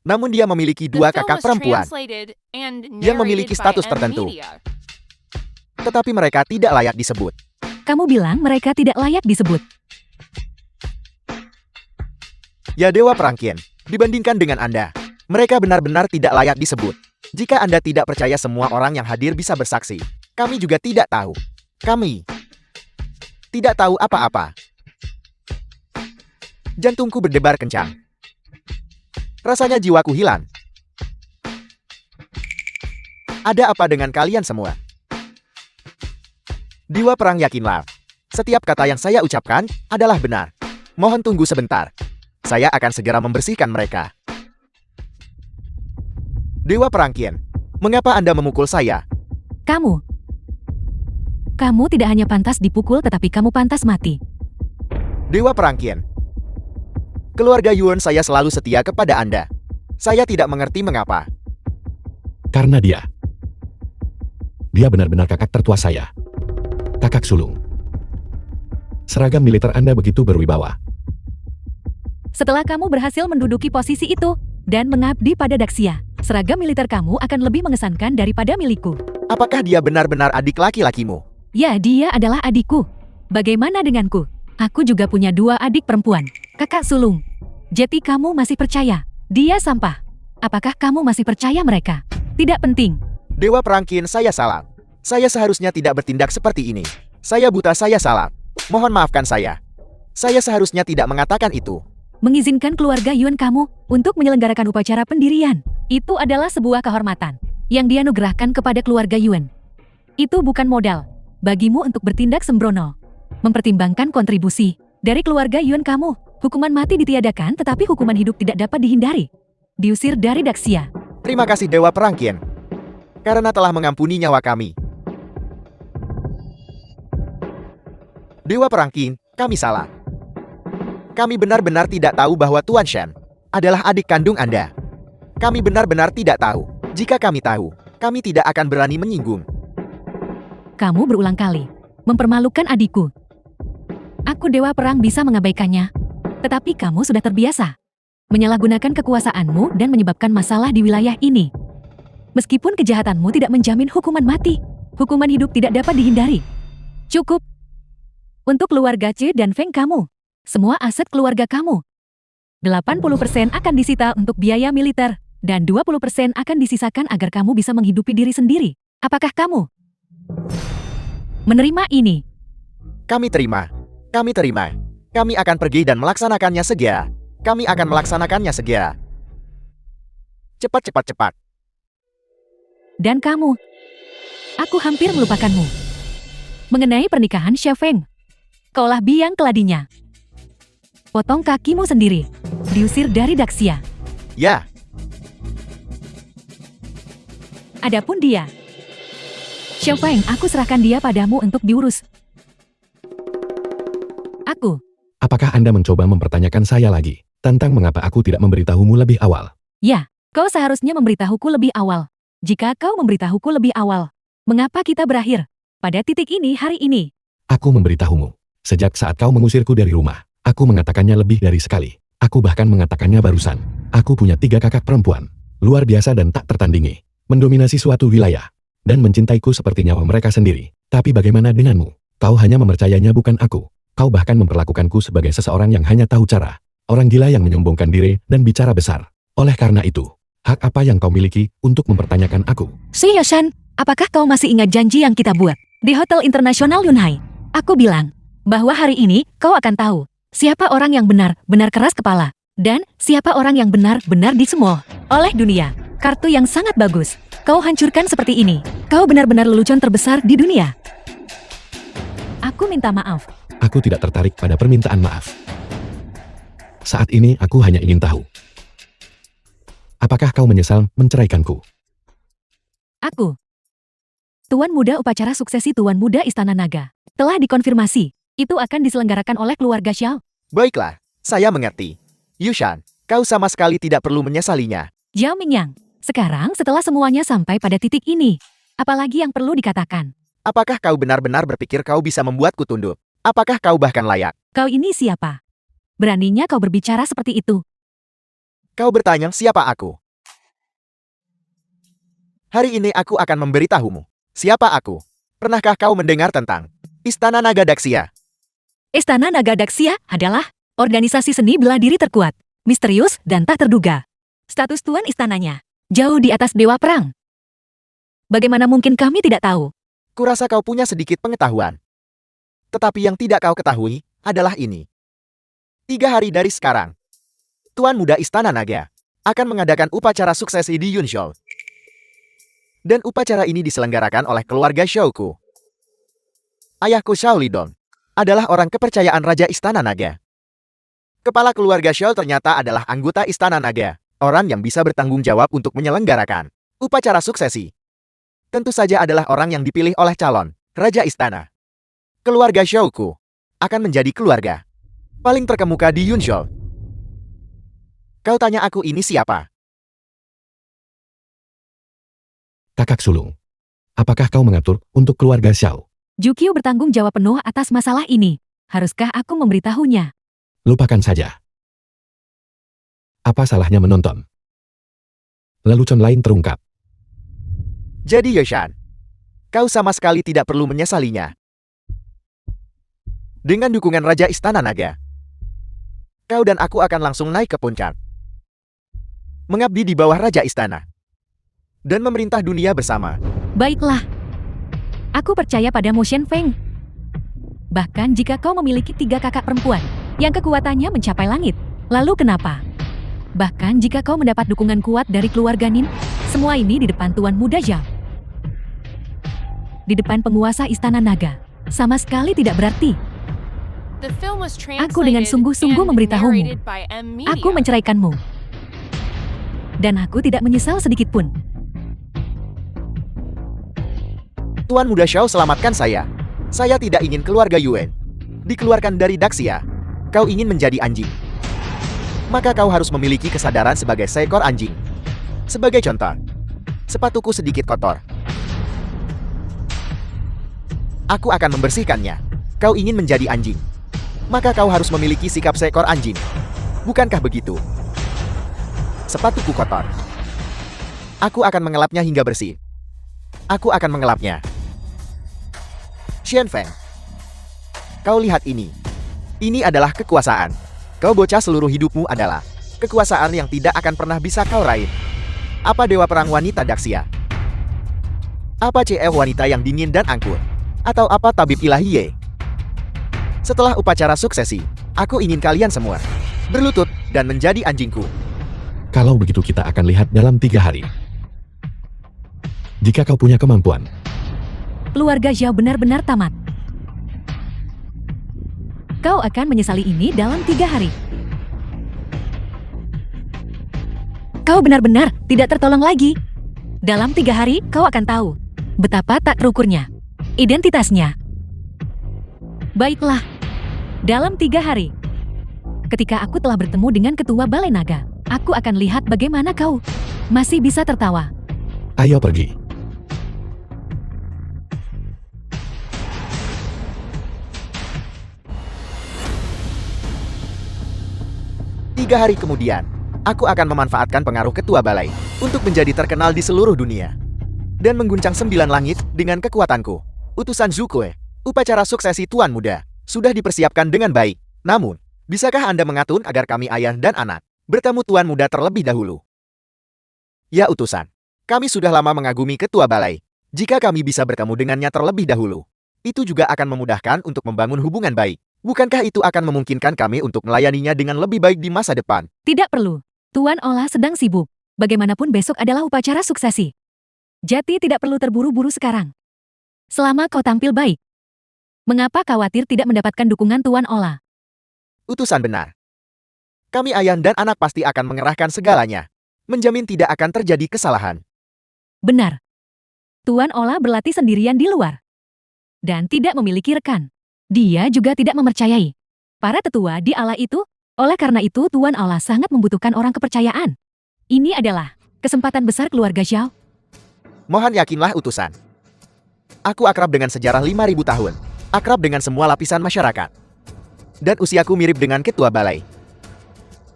Namun dia memiliki The 2 film kakak was perempuan, translated and yang memiliki narrated by status tertentu. N-Media. tetapi mereka tidak layak disebut. Kamu bilang mereka tidak layak disebut. Ya Dewa Perang Qin, dibandingkan dengan Anda, mereka benar-benar tidak layak disebut. Jika Anda tidak percaya semua orang yang hadir bisa bersaksi, kami juga tidak tahu. Kami tidak tahu apa-apa. Jantungku berdebar kencang. Rasanya jiwaku hilang. Ada apa dengan kalian semua? Dewa Perang, yakinlah. Setiap kata yang saya ucapkan adalah benar. Mohon tunggu sebentar. Saya akan segera membersihkan mereka. Dewa Perang Qin, mengapa Anda memukul saya? Kamu tidak hanya pantas dipukul tetapi kamu pantas mati. Dewa Perang Qin, keluarga Yuan saya selalu setia kepada Anda. Saya tidak mengerti mengapa. Karena dia benar-benar kakak tertua saya. Kakak sulung. Seragam militer Anda begitu berwibawa. Setelah kamu berhasil menduduki posisi itu dan mengabdi pada Daxia, seragam militer kamu akan lebih mengesankan daripada milikku. Apakah dia benar-benar adik laki-lakimu? Ya, dia adalah adikku. Bagaimana denganku? Aku juga punya 2 adik perempuan, kakak sulung. Jadi kamu masih percaya? Dia sampah. Apakah kamu masih percaya mereka? Tidak penting. Dewa Perang Qin, saya salah. Saya seharusnya tidak bertindak seperti ini. Saya buta, saya salah. Mohon maafkan saya. Saya seharusnya tidak mengatakan itu. Mengizinkan keluarga Yuan kamu untuk menyelenggarakan upacara pendirian. Itu adalah sebuah kehormatan yang dianugerahkan kepada keluarga Yuan. Itu bukan modal bagimu untuk bertindak sembrono. Mempertimbangkan kontribusi dari keluarga Yuan kamu, hukuman mati ditiadakan tetapi hukuman hidup tidak dapat dihindari. Diusir dari Daxia. Terima kasih Dewa Perang Qin, karena telah mengampuni nyawa kami. Dewa Perang Qin, kami salah. Kami benar-benar tidak tahu bahwa Tuan Shen adalah adik kandung Anda. Kami benar-benar tidak tahu. Jika kami tahu, kami tidak akan berani menyinggung. Kamu berulang kali mempermalukan adikku. Aku Dewa Perang bisa mengabaikannya. Tetapi kamu sudah terbiasa menyalahgunakan kekuasaanmu dan menyebabkan masalah di wilayah ini. Meskipun kejahatanmu tidak menjamin hukuman mati, hukuman hidup tidak dapat dihindari. Cukup. Untuk keluarga Ce dan Feng kamu, semua aset keluarga kamu, 80% akan disita untuk biaya militer, dan 20% akan disisakan agar kamu bisa menghidupi diri sendiri. Apakah kamu menerima ini? Kami terima. Kami terima. Kami akan pergi dan melaksanakannya segera. Kami akan melaksanakannya segera. Cepat, cepat, cepat. Dan kamu, aku hampir melupakanmu. Mengenai pernikahan Xia Feng, kaulah biang keladinya. Potong kakimu sendiri, diusir dari Daxia. Ya, Adapun dia, Xia Feng, aku serahkan dia padamu untuk diurus. Aku, Apakah Anda mencoba mempertanyakan saya lagi tentang mengapa aku tidak memberitahumu lebih awal? ya, kau seharusnya memberitahuku lebih awal. Jika kau memberitahuku lebih awal, mengapa kita berakhir pada titik ini hari ini? Aku memberitahumu. Sejak saat kau mengusirku dari rumah, aku mengatakannya lebih dari sekali. Aku bahkan mengatakannya barusan. Aku punya 3 kakak perempuan. Luar biasa dan tak tertandingi. Mendominasi suatu wilayah. Dan mencintaiku seperti nyawa mereka sendiri. Tapi bagaimana denganmu? Kau hanya mempercayainya bukan aku. Kau bahkan memperlakukanku sebagai seseorang yang hanya tahu cara. Orang gila yang menyombongkan diri dan bicara besar. Oleh karena itu, hak apa yang kau miliki untuk mempertanyakan aku? Si Yoshan, apakah kau masih ingat janji yang kita buat di Hotel Internasional Yunhai? Aku bilang bahwa hari ini kau akan tahu siapa orang yang benar-benar keras kepala dan siapa orang yang benar-benar disemol oleh dunia. Kartu yang sangat bagus. Kau hancurkan seperti ini. Kau benar-benar lelucon terbesar di dunia. Aku minta maaf. Aku tidak tertarik pada permintaan maaf. Saat ini aku hanya ingin tahu. Apakah kau menyesal menceraikanku? Aku, Tuan Muda upacara suksesi Tuan Muda Istana Naga, telah dikonfirmasi. Itu akan diselenggarakan oleh keluarga Xiao. baiklah. Saya mengerti. Yushan, kau sama sekali tidak perlu menyesalinya. Zhao Mingyang, sekarang setelah semuanya sampai pada titik ini, apalagi yang perlu dikatakan? Apakah kau benar-benar berpikir kau bisa membuatku tunduk? Apakah kau bahkan layak? Kau ini siapa? Beraninya kau berbicara seperti itu? Kau bertanya siapa aku? Hari ini aku akan memberitahumu. Siapa aku? Pernahkah kau mendengar tentang Istana Naga Daxia? Istana Naga Daxia adalah organisasi seni bela diri terkuat, misterius, dan tak terduga. Status tuan istananya jauh di atas dewa perang. Bagaimana mungkin kami tidak tahu? Kurasa kau punya sedikit pengetahuan. Tetapi yang tidak kau ketahui adalah ini. 3 hari dari sekarang, Tuan Muda Istana Naga akan mengadakan upacara suksesi di Yunshou. Dan upacara ini diselenggarakan oleh keluarga Xiaoku. Ayahku Xiao Lidong adalah orang kepercayaan Raja Istana Naga. Kepala keluarga Xiao ternyata adalah anggota Istana Naga, orang yang bisa bertanggung jawab untuk menyelenggarakan upacara suksesi. Tentu saja adalah orang yang dipilih oleh calon Raja Istana. Keluarga Xiaoku akan menjadi keluarga paling terkemuka di Yunshou. Kau tanya aku ini siapa? Kakak sulung. Apakah kau mengatur untuk keluarga Xiao? Jukyu bertanggung jawab penuh atas masalah ini. Haruskah aku memberitahunya? Lupakan saja. Apa salahnya menonton? Lelucon lain terungkap. Jadi Yoshan, kau sama sekali tidak perlu menyesalinya. Dengan dukungan Raja Istana Naga, kau dan aku akan langsung naik ke puncak. Mengabdi di bawah Raja Istana. Dan memerintah dunia bersama. Baiklah. Aku percaya pada Mo Shen Feng. Bahkan jika kau memiliki 3 kakak perempuan yang kekuatannya mencapai langit, lalu kenapa? Bahkan jika kau mendapat dukungan kuat dari keluarga Nin, semua ini di depan Tuan Muda Zhao. Di depan penguasa Istana Naga, sama sekali tidak berarti. The film was Aku dengan translated sungguh-sungguh and memberitahumu. narrated by M Media. Aku menceraikanmu. Dan aku tidak menyesal sedikit pun. Tuan Muda Xiao selamatkan saya. Saya tidak ingin keluarga Yuan dikeluarkan dari Daxia. Kau ingin menjadi anjing. Maka kau harus memiliki kesadaran sebagai seekor anjing. Sebagai contoh, sepatuku sedikit kotor. Aku akan membersihkannya. Kau ingin menjadi anjing. Maka kau harus memiliki sikap seekor anjing. Bukankah begitu? Sepatuku kotor. Aku akan mengelapnya hingga bersih. Aku akan mengelapnya. Xian Feng, kau lihat ini. Ini adalah kekuasaan. Kau bocah seluruh hidupmu adalah kekuasaan yang tidak akan pernah bisa kau raih. Apa dewa perang wanita Daxia? Apa CF wanita yang dingin dan angkur? Atau apa tabib ilahi Ye? Setelah upacara suksesi, aku ingin kalian semua berlutut, dan menjadi anjingku. Kalau begitu kita akan lihat dalam 3 hari. Jika kau punya kemampuan, Keluarga Zhao benar-benar tamat. Kau akan menyesali ini dalam 3 hari. Kau benar-benar tidak tertolong lagi. Dalam 3 hari, kau akan tahu betapa tak terukurnya identitasnya. Baiklah, dalam 3 hari, ketika aku telah bertemu dengan ketua Balai Naga, aku akan lihat bagaimana kau masih bisa tertawa. ayo pergi. Tiga hari kemudian, aku akan memanfaatkan pengaruh ketua balai untuk menjadi terkenal di seluruh dunia dan mengguncang 9 langit dengan kekuatanku. Utusan Zukue, upacara suksesi Tuan Muda sudah dipersiapkan dengan baik. Namun, bisakah Anda mengatur agar kami ayah dan anak bertemu Tuan Muda terlebih dahulu? Ya utusan, kami sudah lama mengagumi ketua balai. Jika kami bisa bertemu dengannya terlebih dahulu, itu juga akan memudahkan untuk membangun hubungan baik. Bukankah itu akan memungkinkan kami untuk melayaninya dengan lebih baik di masa depan? Tidak perlu. Tuan Ola sedang sibuk. Bagaimanapun besok adalah upacara suksesi. Jati tidak perlu terburu-buru sekarang. Selama kau tampil baik. Mengapa khawatir tidak mendapatkan dukungan Tuan Ola? Utusan benar. Kami ayah dan anak pasti akan mengerahkan segalanya. Menjamin tidak akan terjadi kesalahan. Benar. Tuan Ola berlatih sendirian di luar. Dan tidak memiliki rekan. Dia juga tidak mempercayai para tetua di ala itu. Oleh karena itu Tuan Ola sangat membutuhkan orang kepercayaan. Ini adalah kesempatan besar keluarga Zhao. Mohon yakinlah utusan. Aku akrab dengan sejarah 5.000 tahun. Akrab dengan semua lapisan masyarakat. Dan usiaku mirip dengan ketua balai.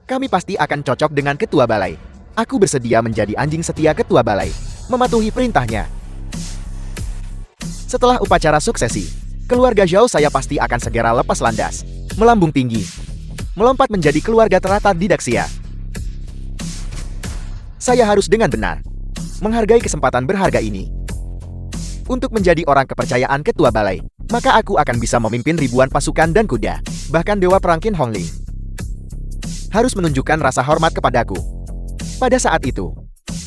Kami pasti akan cocok dengan ketua balai. Aku bersedia menjadi anjing setia ketua balai. Mematuhi perintahnya. Setelah upacara suksesi, keluarga Zhao saya pasti akan segera lepas landas. Melambung tinggi. Melompat menjadi keluarga teratat di Daxia. Saya harus dengan benar menghargai kesempatan berharga ini. Untuk menjadi orang kepercayaan ketua balai, maka aku akan bisa memimpin ribuan pasukan dan kuda, bahkan Dewa Perang Qin Hongli harus menunjukkan rasa hormat kepadaku. Pada saat itu,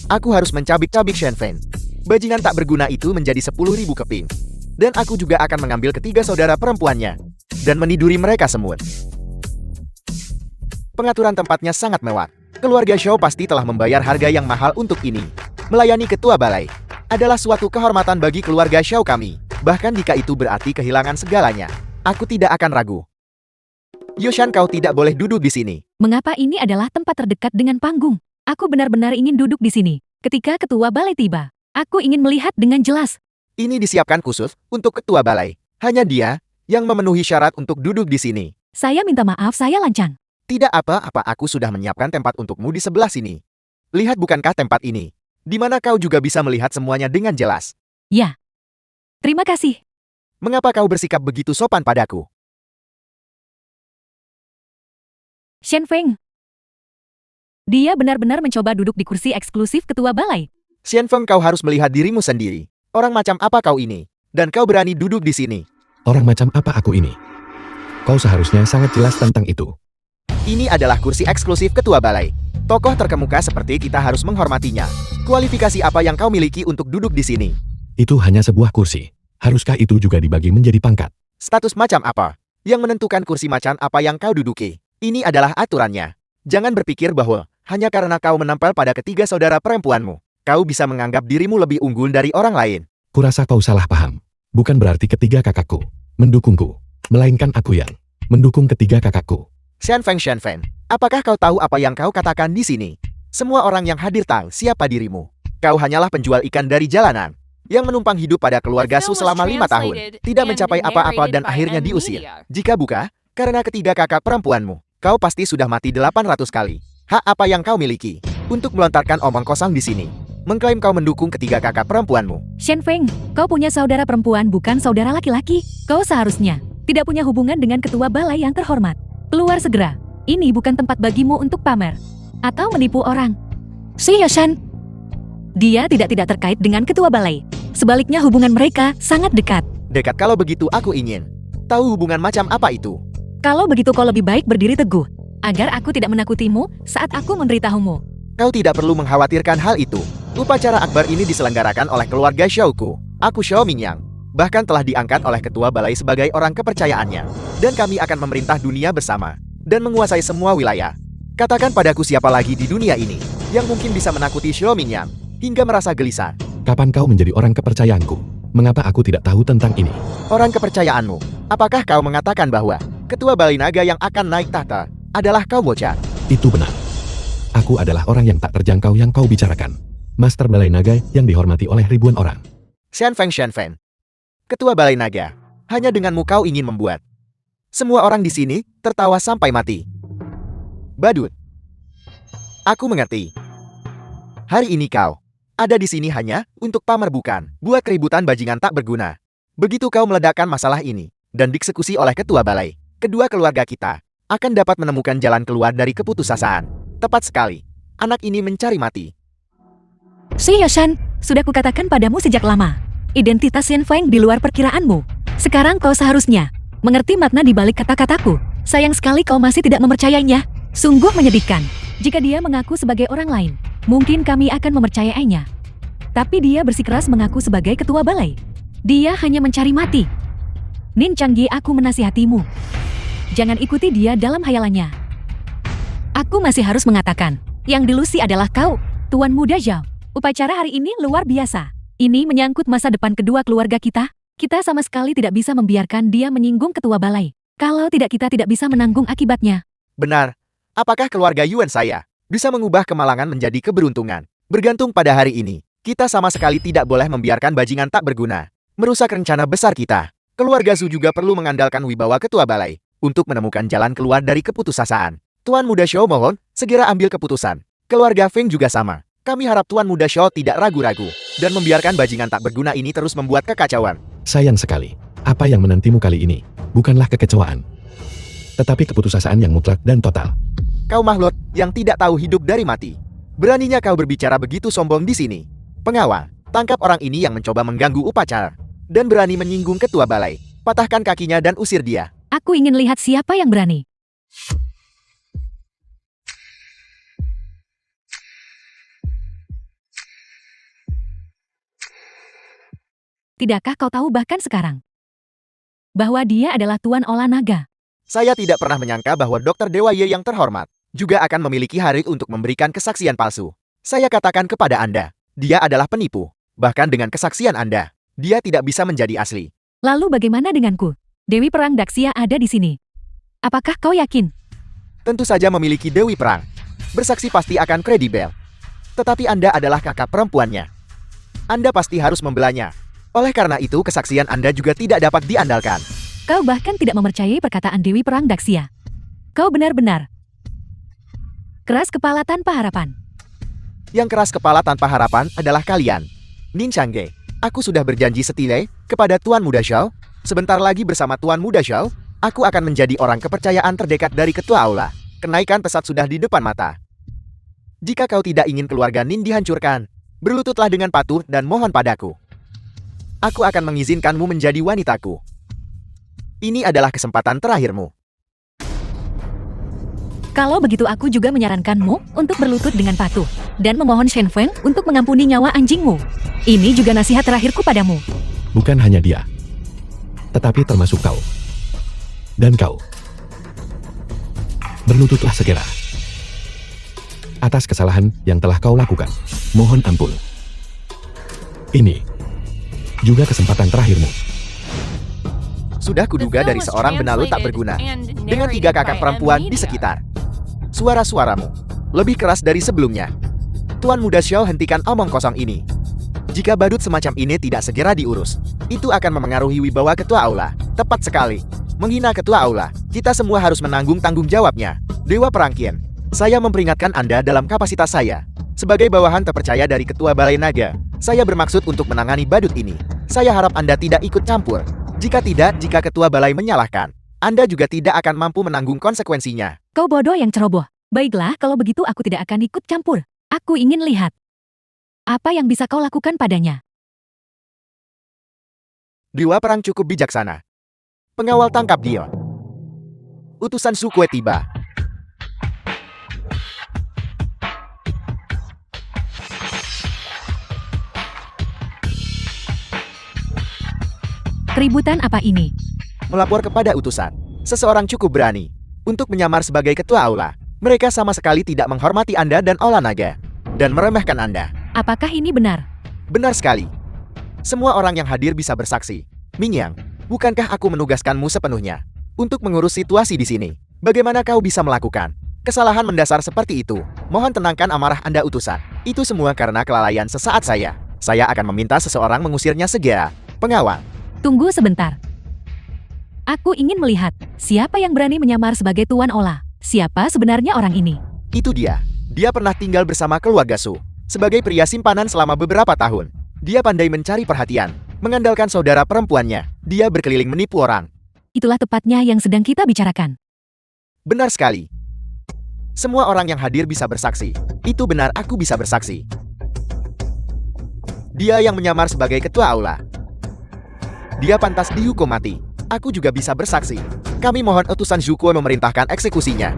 aku harus mencabik-cabik Shen Feng. Bajingan tak berguna itu menjadi 10.000 keping. Dan aku juga akan mengambil ketiga saudara perempuannya dan meniduri mereka semut. Pengaturan tempatnya sangat mewah. Keluarga Zhao pasti telah membayar harga yang mahal untuk ini. Melayani ketua balai adalah suatu kehormatan bagi keluarga Zhao kami. Bahkan jika itu berarti kehilangan segalanya, aku tidak akan ragu. Yushan, kau tidak boleh duduk di sini. Mengapa ini adalah tempat terdekat dengan panggung? Aku benar-benar ingin duduk di sini. Ketika ketua balai tiba, aku ingin melihat dengan jelas. Ini disiapkan khusus untuk ketua balai. Hanya dia yang memenuhi syarat untuk duduk di sini. Saya minta maaf, saya lancang. Tidak apa-apa, aku sudah menyiapkan tempat untukmu di sebelah sini. Lihat, bukankah tempat ini, di mana kau juga bisa melihat semuanya dengan jelas? Ya. Terima kasih. Mengapa kau bersikap begitu sopan padaku? Shen Feng. Dia benar-benar mencoba duduk di kursi eksklusif ketua balai. Shen Feng, kau harus melihat dirimu sendiri. Orang macam apa kau ini? Dan kau berani duduk di sini? Orang macam apa aku ini? Kau seharusnya sangat jelas tentang itu. Ini adalah kursi eksklusif ketua balai. Tokoh terkemuka seperti kita harus menghormatinya. Kualifikasi apa yang kau miliki untuk duduk di sini? Itu hanya sebuah kursi. Haruskah itu juga dibagi menjadi pangkat? Status macam apa yang menentukan kursi macam apa yang kau duduki? Ini adalah aturannya. Jangan berpikir bahwa hanya karena kau menempel pada ketiga saudara perempuanmu, kau bisa menganggap dirimu lebih unggul dari orang lain. Kurasa kau salah paham. Bukan berarti ketiga kakakku mendukungku, melainkan aku yang mendukung ketiga kakakku. Shen Feng, apakah kau tahu apa yang kau katakan di sini? Semua orang yang hadir tahu siapa dirimu. Kau hanyalah penjual ikan dari jalanan yang menumpang hidup pada keluarga Su selama 5 tahun, tidak mencapai apa-apa dan akhirnya diusir. Jika bukan karena ketiga kakak perempuanmu, kau pasti sudah mati 800 kali. Hak apa yang kau miliki untuk melontarkan omong kosong di sini? Mengklaim kau mendukung ketiga kakak perempuanmu. Shen Feng, kau punya saudara perempuan bukan saudara laki-laki. Kau seharusnya tidak punya hubungan dengan ketua balai yang terhormat. Keluar segera. Ini bukan tempat bagimu untuk pamer atau menipu orang. Si Yoshan. Dia tidak terkait dengan ketua balai. Sebaliknya hubungan mereka sangat dekat. Dekat, kalau begitu aku ingin tahu hubungan macam apa itu. Kalau begitu kau lebih baik berdiri teguh. agar aku tidak menakutimu saat aku memberitahumu. Kau tidak perlu mengkhawatirkan hal itu. Upacara akbar ini diselenggarakan oleh keluarga Xiaoku. Aku Xiao Mingyang. Bahkan telah diangkat oleh ketua balai sebagai orang kepercayaannya. Dan kami akan memerintah dunia bersama. Dan menguasai semua wilayah. Katakan padaku siapa lagi di dunia ini yang mungkin bisa menakuti Xiao Mingyang hingga merasa gelisah. Kapan kau menjadi orang kepercayaanku? Mengapa aku tidak tahu tentang ini? Orang kepercayaanmu. Apakah kau mengatakan bahwa ketua balai naga yang akan naik tahta adalah kau bocah? Itu benar. Aku adalah orang yang tak terjangkau yang kau bicarakan. Master Balai Naga yang dihormati oleh ribuan orang. Shen Feng. Ketua balai naga. Hanya denganmu kau ingin membuat semua orang di sini tertawa sampai mati. Badut. Aku mengerti. Hari ini kau ada di sini hanya untuk pamer bukan buat keributan bajingan tak berguna. Begitu kau meledakkan masalah ini dan dieksekusi oleh ketua balai, kedua keluarga kita akan dapat menemukan jalan keluar dari keputusasaan. Tepat sekali. Anak ini mencari mati. Shi Yoshan, sudah kukatakan padamu sejak lama. Identitas Shen Feng di luar perkiraanmu. Sekarang kau seharusnya mengerti makna di balik kata-kataku. Sayang sekali kau masih tidak mempercayainya. Sungguh menyedihkan. Jika dia mengaku sebagai orang lain, mungkin kami akan mempercayainya. Tapi dia bersikeras mengaku sebagai ketua balai. Dia hanya mencari mati. Nin Changgi, aku menasihatimu. Jangan ikuti dia dalam hayalannya. Aku masih harus mengatakan, yang delusi adalah kau, Tuan Muda Zhao. Upacara hari ini luar biasa. Ini menyangkut masa depan kedua keluarga kita. Kita sama sekali tidak bisa membiarkan dia menyinggung ketua balai. Kalau tidak, kita tidak bisa menanggung akibatnya. Benar. Apakah keluarga Yuan saya bisa mengubah kemalangan menjadi keberuntungan? Bergantung pada hari ini. Kita sama sekali tidak boleh membiarkan bajingan tak berguna merusak rencana besar kita. Keluarga Zhu juga perlu mengandalkan wibawa ketua balai untuk menemukan jalan keluar dari keputusasaan. Tuan Muda Xiao mohon segera ambil keputusan. Keluarga Feng juga sama. Kami harap Tuan Muda Xiao tidak ragu-ragu dan membiarkan bajingan tak berguna ini terus membuat kekacauan. Sayang sekali. Apa yang menantimu kali ini bukanlah kekecewaan, tetapi keputusasaan yang mutlak dan total. Kau makhluk yang tidak tahu hidup dari mati. Beraninya kau berbicara begitu sombong di sini. Pengawal, tangkap orang ini yang mencoba mengganggu upacara dan berani menyinggung ketua balai. Patahkan kakinya dan usir dia. Aku ingin lihat siapa yang berani. Tidakkah kau tahu bahkan sekarang bahwa dia adalah Tuan Olah Naga? Saya tidak pernah menyangka bahwa Dr. Dewa Ye yang terhormat juga akan memiliki hari untuk memberikan kesaksian palsu. Saya katakan kepada Anda, dia adalah penipu. Bahkan dengan kesaksian Anda, dia tidak bisa menjadi asli. Lalu bagaimana denganku? Dewi Perang Daxia ada di sini. Apakah kau yakin? Tentu saja memiliki Dewi Perang. Bersaksi pasti akan kredibel. Tetapi Anda adalah kakak perempuannya. Anda pasti harus membelanya. Oleh karena itu kesaksian Anda juga tidak dapat diandalkan. Kau bahkan tidak mempercayai perkataan Dewi Perang Daxia. Kau benar-benar keras kepala tanpa harapan. Yang keras kepala tanpa harapan adalah kalian. Nin Changge, aku sudah berjanji setile kepada Tuan Muda Xiao. Sebentar lagi bersama Tuan Muda Xiao, aku akan menjadi orang kepercayaan terdekat dari ketua aula. Kenaikan pesat sudah di depan mata. Jika kau tidak ingin keluarga Nin dihancurkan, berlututlah dengan patuh dan mohon padaku. Aku akan mengizinkanmu menjadi wanitaku. Ini adalah kesempatan terakhirmu. Kalau begitu aku juga menyarankanmu untuk berlutut dengan patuh dan memohon Shen Feng untuk mengampuni nyawa anjingmu. Ini juga nasihat terakhirku padamu. Bukan hanya dia, tetapi termasuk kau. Dan kau. Berlututlah segera. Atas kesalahan yang telah kau lakukan. Mohon ampun. Ini juga kesempatan terakhirmu. Sudah kuduga dari seorang benalu tak berguna, dengan 3 kakak perempuan di sekitar. Suara-suaramu lebih keras dari sebelumnya. Tuan Muda Xiao, hentikan omong kosong ini. Jika badut semacam ini tidak segera diurus, itu akan memengaruhi wibawa ketua aula. Tepat sekali. Menghina ketua aula, kita semua harus menanggung tanggung jawabnya. Dewa Perangkian, saya memperingatkan Anda dalam kapasitas saya sebagai bawahan terpercaya dari ketua Balai Naga. Saya bermaksud untuk menangani badut ini. Saya harap Anda tidak ikut campur. Jika tidak, jika ketua balai menyalahkan, Anda juga tidak akan mampu menanggung konsekuensinya. Kau bodoh yang ceroboh. Baiklah, kalau begitu aku tidak akan ikut campur. Aku ingin lihat apa yang bisa kau lakukan padanya. Dewa Perang cukup bijaksana. Pengawal, tangkap dia. Utusan Su Kue tiba. Keributan apa ini? Melapor kepada utusan. Seseorang cukup berani untuk menyamar sebagai ketua aula. Mereka sama sekali tidak menghormati Anda dan Aula Naga. Dan meremehkan Anda. Apakah ini benar? Benar sekali. Semua orang yang hadir bisa bersaksi. Mingyang, bukankah aku menugaskanmu sepenuhnya untuk mengurus situasi di sini? Bagaimana kau bisa melakukan kesalahan mendasar seperti itu? Mohon tenangkan amarah Anda utusan. Itu semua karena kelalaian sesaat saya. Saya akan meminta seseorang mengusirnya segera. Pengawal. Tunggu sebentar. Aku ingin melihat siapa yang berani menyamar sebagai Tuan Ola. Siapa sebenarnya orang ini? Itu dia. Dia pernah tinggal bersama keluarga Su sebagai pria simpanan selama beberapa tahun. Dia pandai mencari perhatian, mengandalkan saudara perempuannya. Dia berkeliling menipu orang. Itulah tepatnya yang sedang kita bicarakan. Benar sekali. Semua orang yang hadir bisa bersaksi. Itu benar, aku bisa bersaksi. Dia yang menyamar sebagai ketua aula. Dia pantas dihukum mati. Aku juga bisa bersaksi. Kami mohon utusan Zuko memerintahkan eksekusinya.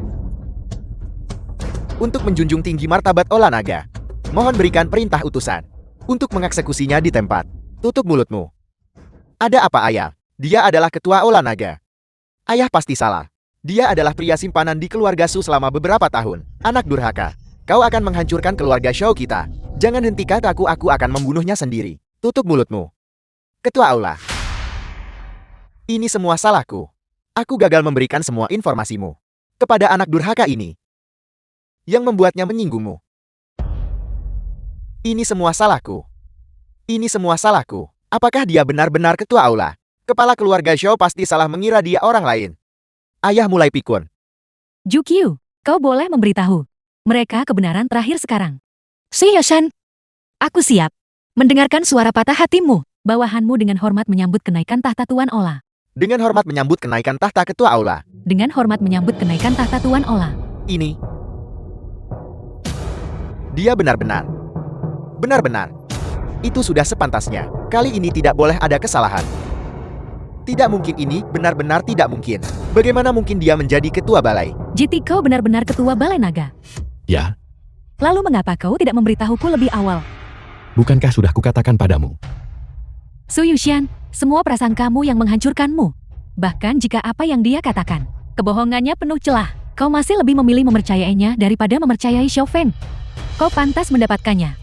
Untuk menjunjung tinggi martabat Ola Naga, mohon berikan perintah utusan untuk mengeksekusinya di tempat. Tutup mulutmu. Ada apa, Ayah? Dia adalah ketua Ola Naga. Ayah pasti salah. Dia adalah pria simpanan di keluarga Su selama beberapa tahun. Anak durhaka. Kau akan menghancurkan keluarga Shao kita. Jangan hentikan aku akan membunuhnya sendiri. Tutup mulutmu. Ketua Aula. Ini semua salahku. Aku gagal memberikan semua informasimu kepada anak durhaka ini yang membuatnya menyinggungmu. Ini semua salahku. Ini semua salahku. Apakah dia benar-benar ketua aula? Kepala keluarga Shao pasti salah mengira dia orang lain. Ayah mulai pikun. Jukyu, kau boleh memberitahu mereka kebenaran terakhir sekarang. Si Yoshan, aku siap mendengarkan suara patah hatimu. Bawahanmu dengan hormat menyambut kenaikan tahta Tuan Ola. Dengan hormat menyambut kenaikan tahta ketua aula. Dengan hormat menyambut kenaikan tahta Tuan Ola. Ini. Dia benar-benar. Benar-benar. Itu sudah sepantasnya. Kali ini tidak boleh ada kesalahan. Tidak mungkin, ini benar-benar tidak mungkin. Bagaimana mungkin dia menjadi ketua balai? Jiti, kau benar-benar ketua Balai Naga. Ya, Lalu mengapa kau tidak memberitahuku lebih awal? bukankah sudah kukatakan padamu? Su Yushan, semua prasangkamu yang menghancurkanmu. Bahkan jika apa yang dia katakan, kebohongannya penuh celah, kau masih lebih memilih mempercayainya daripada mempercayai Xiao Feng. Kau pantas mendapatkannya.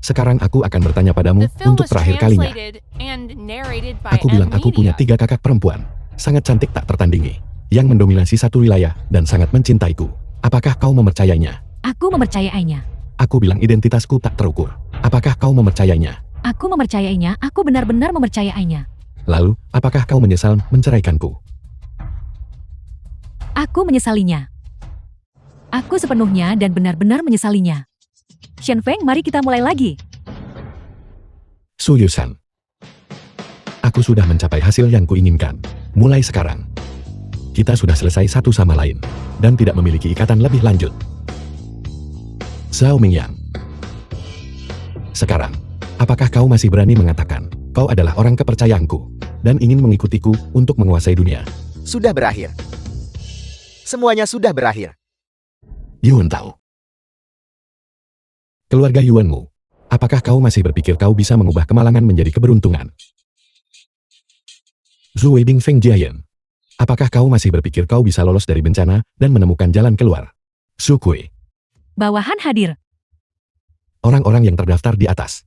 Sekarang aku akan bertanya padamu The film untuk was terakhir kalinya. translated and narrated by Aku bilang aku punya 3 kakak perempuan. Sangat cantik tak tertandingi. Yang mendominasi satu wilayah dan sangat mencintaiku. Apakah kau mempercayainya? Aku mempercayainya. Aku bilang identitasku tak terukur. Apakah kau mempercayainya? Aku mempercayainya, aku benar-benar mempercayainya. Lalu, apakah kau menyesal menceraikanku? Aku menyesalinya. Aku sepenuhnya dan benar-benar menyesalinya. Shen Feng, mari kita mulai lagi. Su Yusan. Aku sudah mencapai hasil yang kuinginkan. Mulai sekarang, kita sudah selesai satu sama lain, dan tidak memiliki ikatan lebih lanjut. Zhao Mingyang. Sekarang, apakah kau masih berani mengatakan, kau adalah orang kepercayaanku, dan ingin mengikutiku untuk menguasai dunia? Sudah berakhir. Semuanya sudah berakhir. Yuan Tao. Keluarga Yuanmu, apakah kau masih berpikir kau bisa mengubah kemalangan menjadi keberuntungan? Zhu Weibing Feng Jiayan. Apakah kau masih berpikir kau bisa lolos dari bencana dan menemukan jalan keluar? Su Kui. Bawahan hadir. Orang-orang yang terdaftar di atas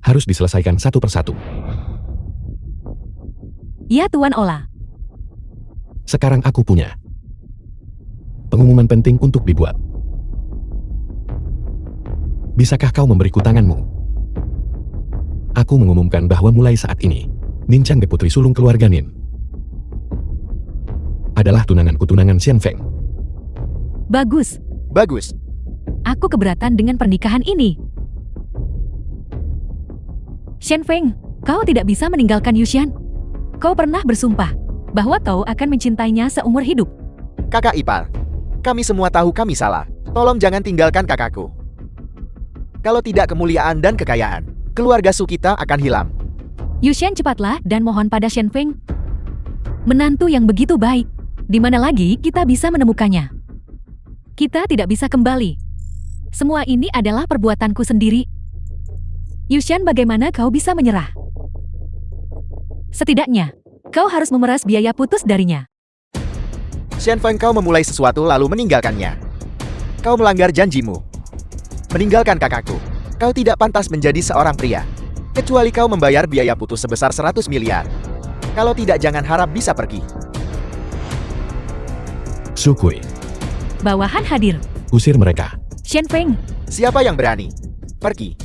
harus diselesaikan satu persatu. Ya, Tuan Ola. Sekarang aku punya pengumuman penting untuk dibuat. Bisakah kau memberiku tanganmu? Aku mengumumkan bahwa mulai saat ini, Nin Changge putri sulung keluarga Nin adalah tunanganku, tunangan Xian Feng. Bagus. Bagus. Aku keberatan dengan pernikahan ini. Shen Feng, kau tidak bisa meninggalkan Yushan. Kau pernah bersumpah bahwa kau akan mencintainya seumur hidup. Kakak ipar. Kami semua tahu kami salah. Tolong jangan tinggalkan kakakku. Kalau tidak, kemuliaan dan kekayaan keluarga Su kita akan hilang. Yushan, cepatlah dan mohon pada Shen Feng. Menantu yang begitu baik. Di mana lagi kita bisa menemukannya? Kita tidak bisa kembali. Semua ini adalah perbuatanku sendiri. Yushan, bagaimana kau bisa menyerah? Setidaknya, kau harus memeras biaya putus darinya. Shen Feng, kau memulai sesuatu lalu meninggalkannya. Kau melanggar janjimu. Meninggalkan kakakku. Kau tidak pantas menjadi seorang pria. Kecuali kau membayar biaya putus sebesar 100 miliar. Kalau tidak, jangan harap bisa pergi. Sukui, Bawahan hadir. usir mereka. Shen Feng, Siapa yang berani? Pergi.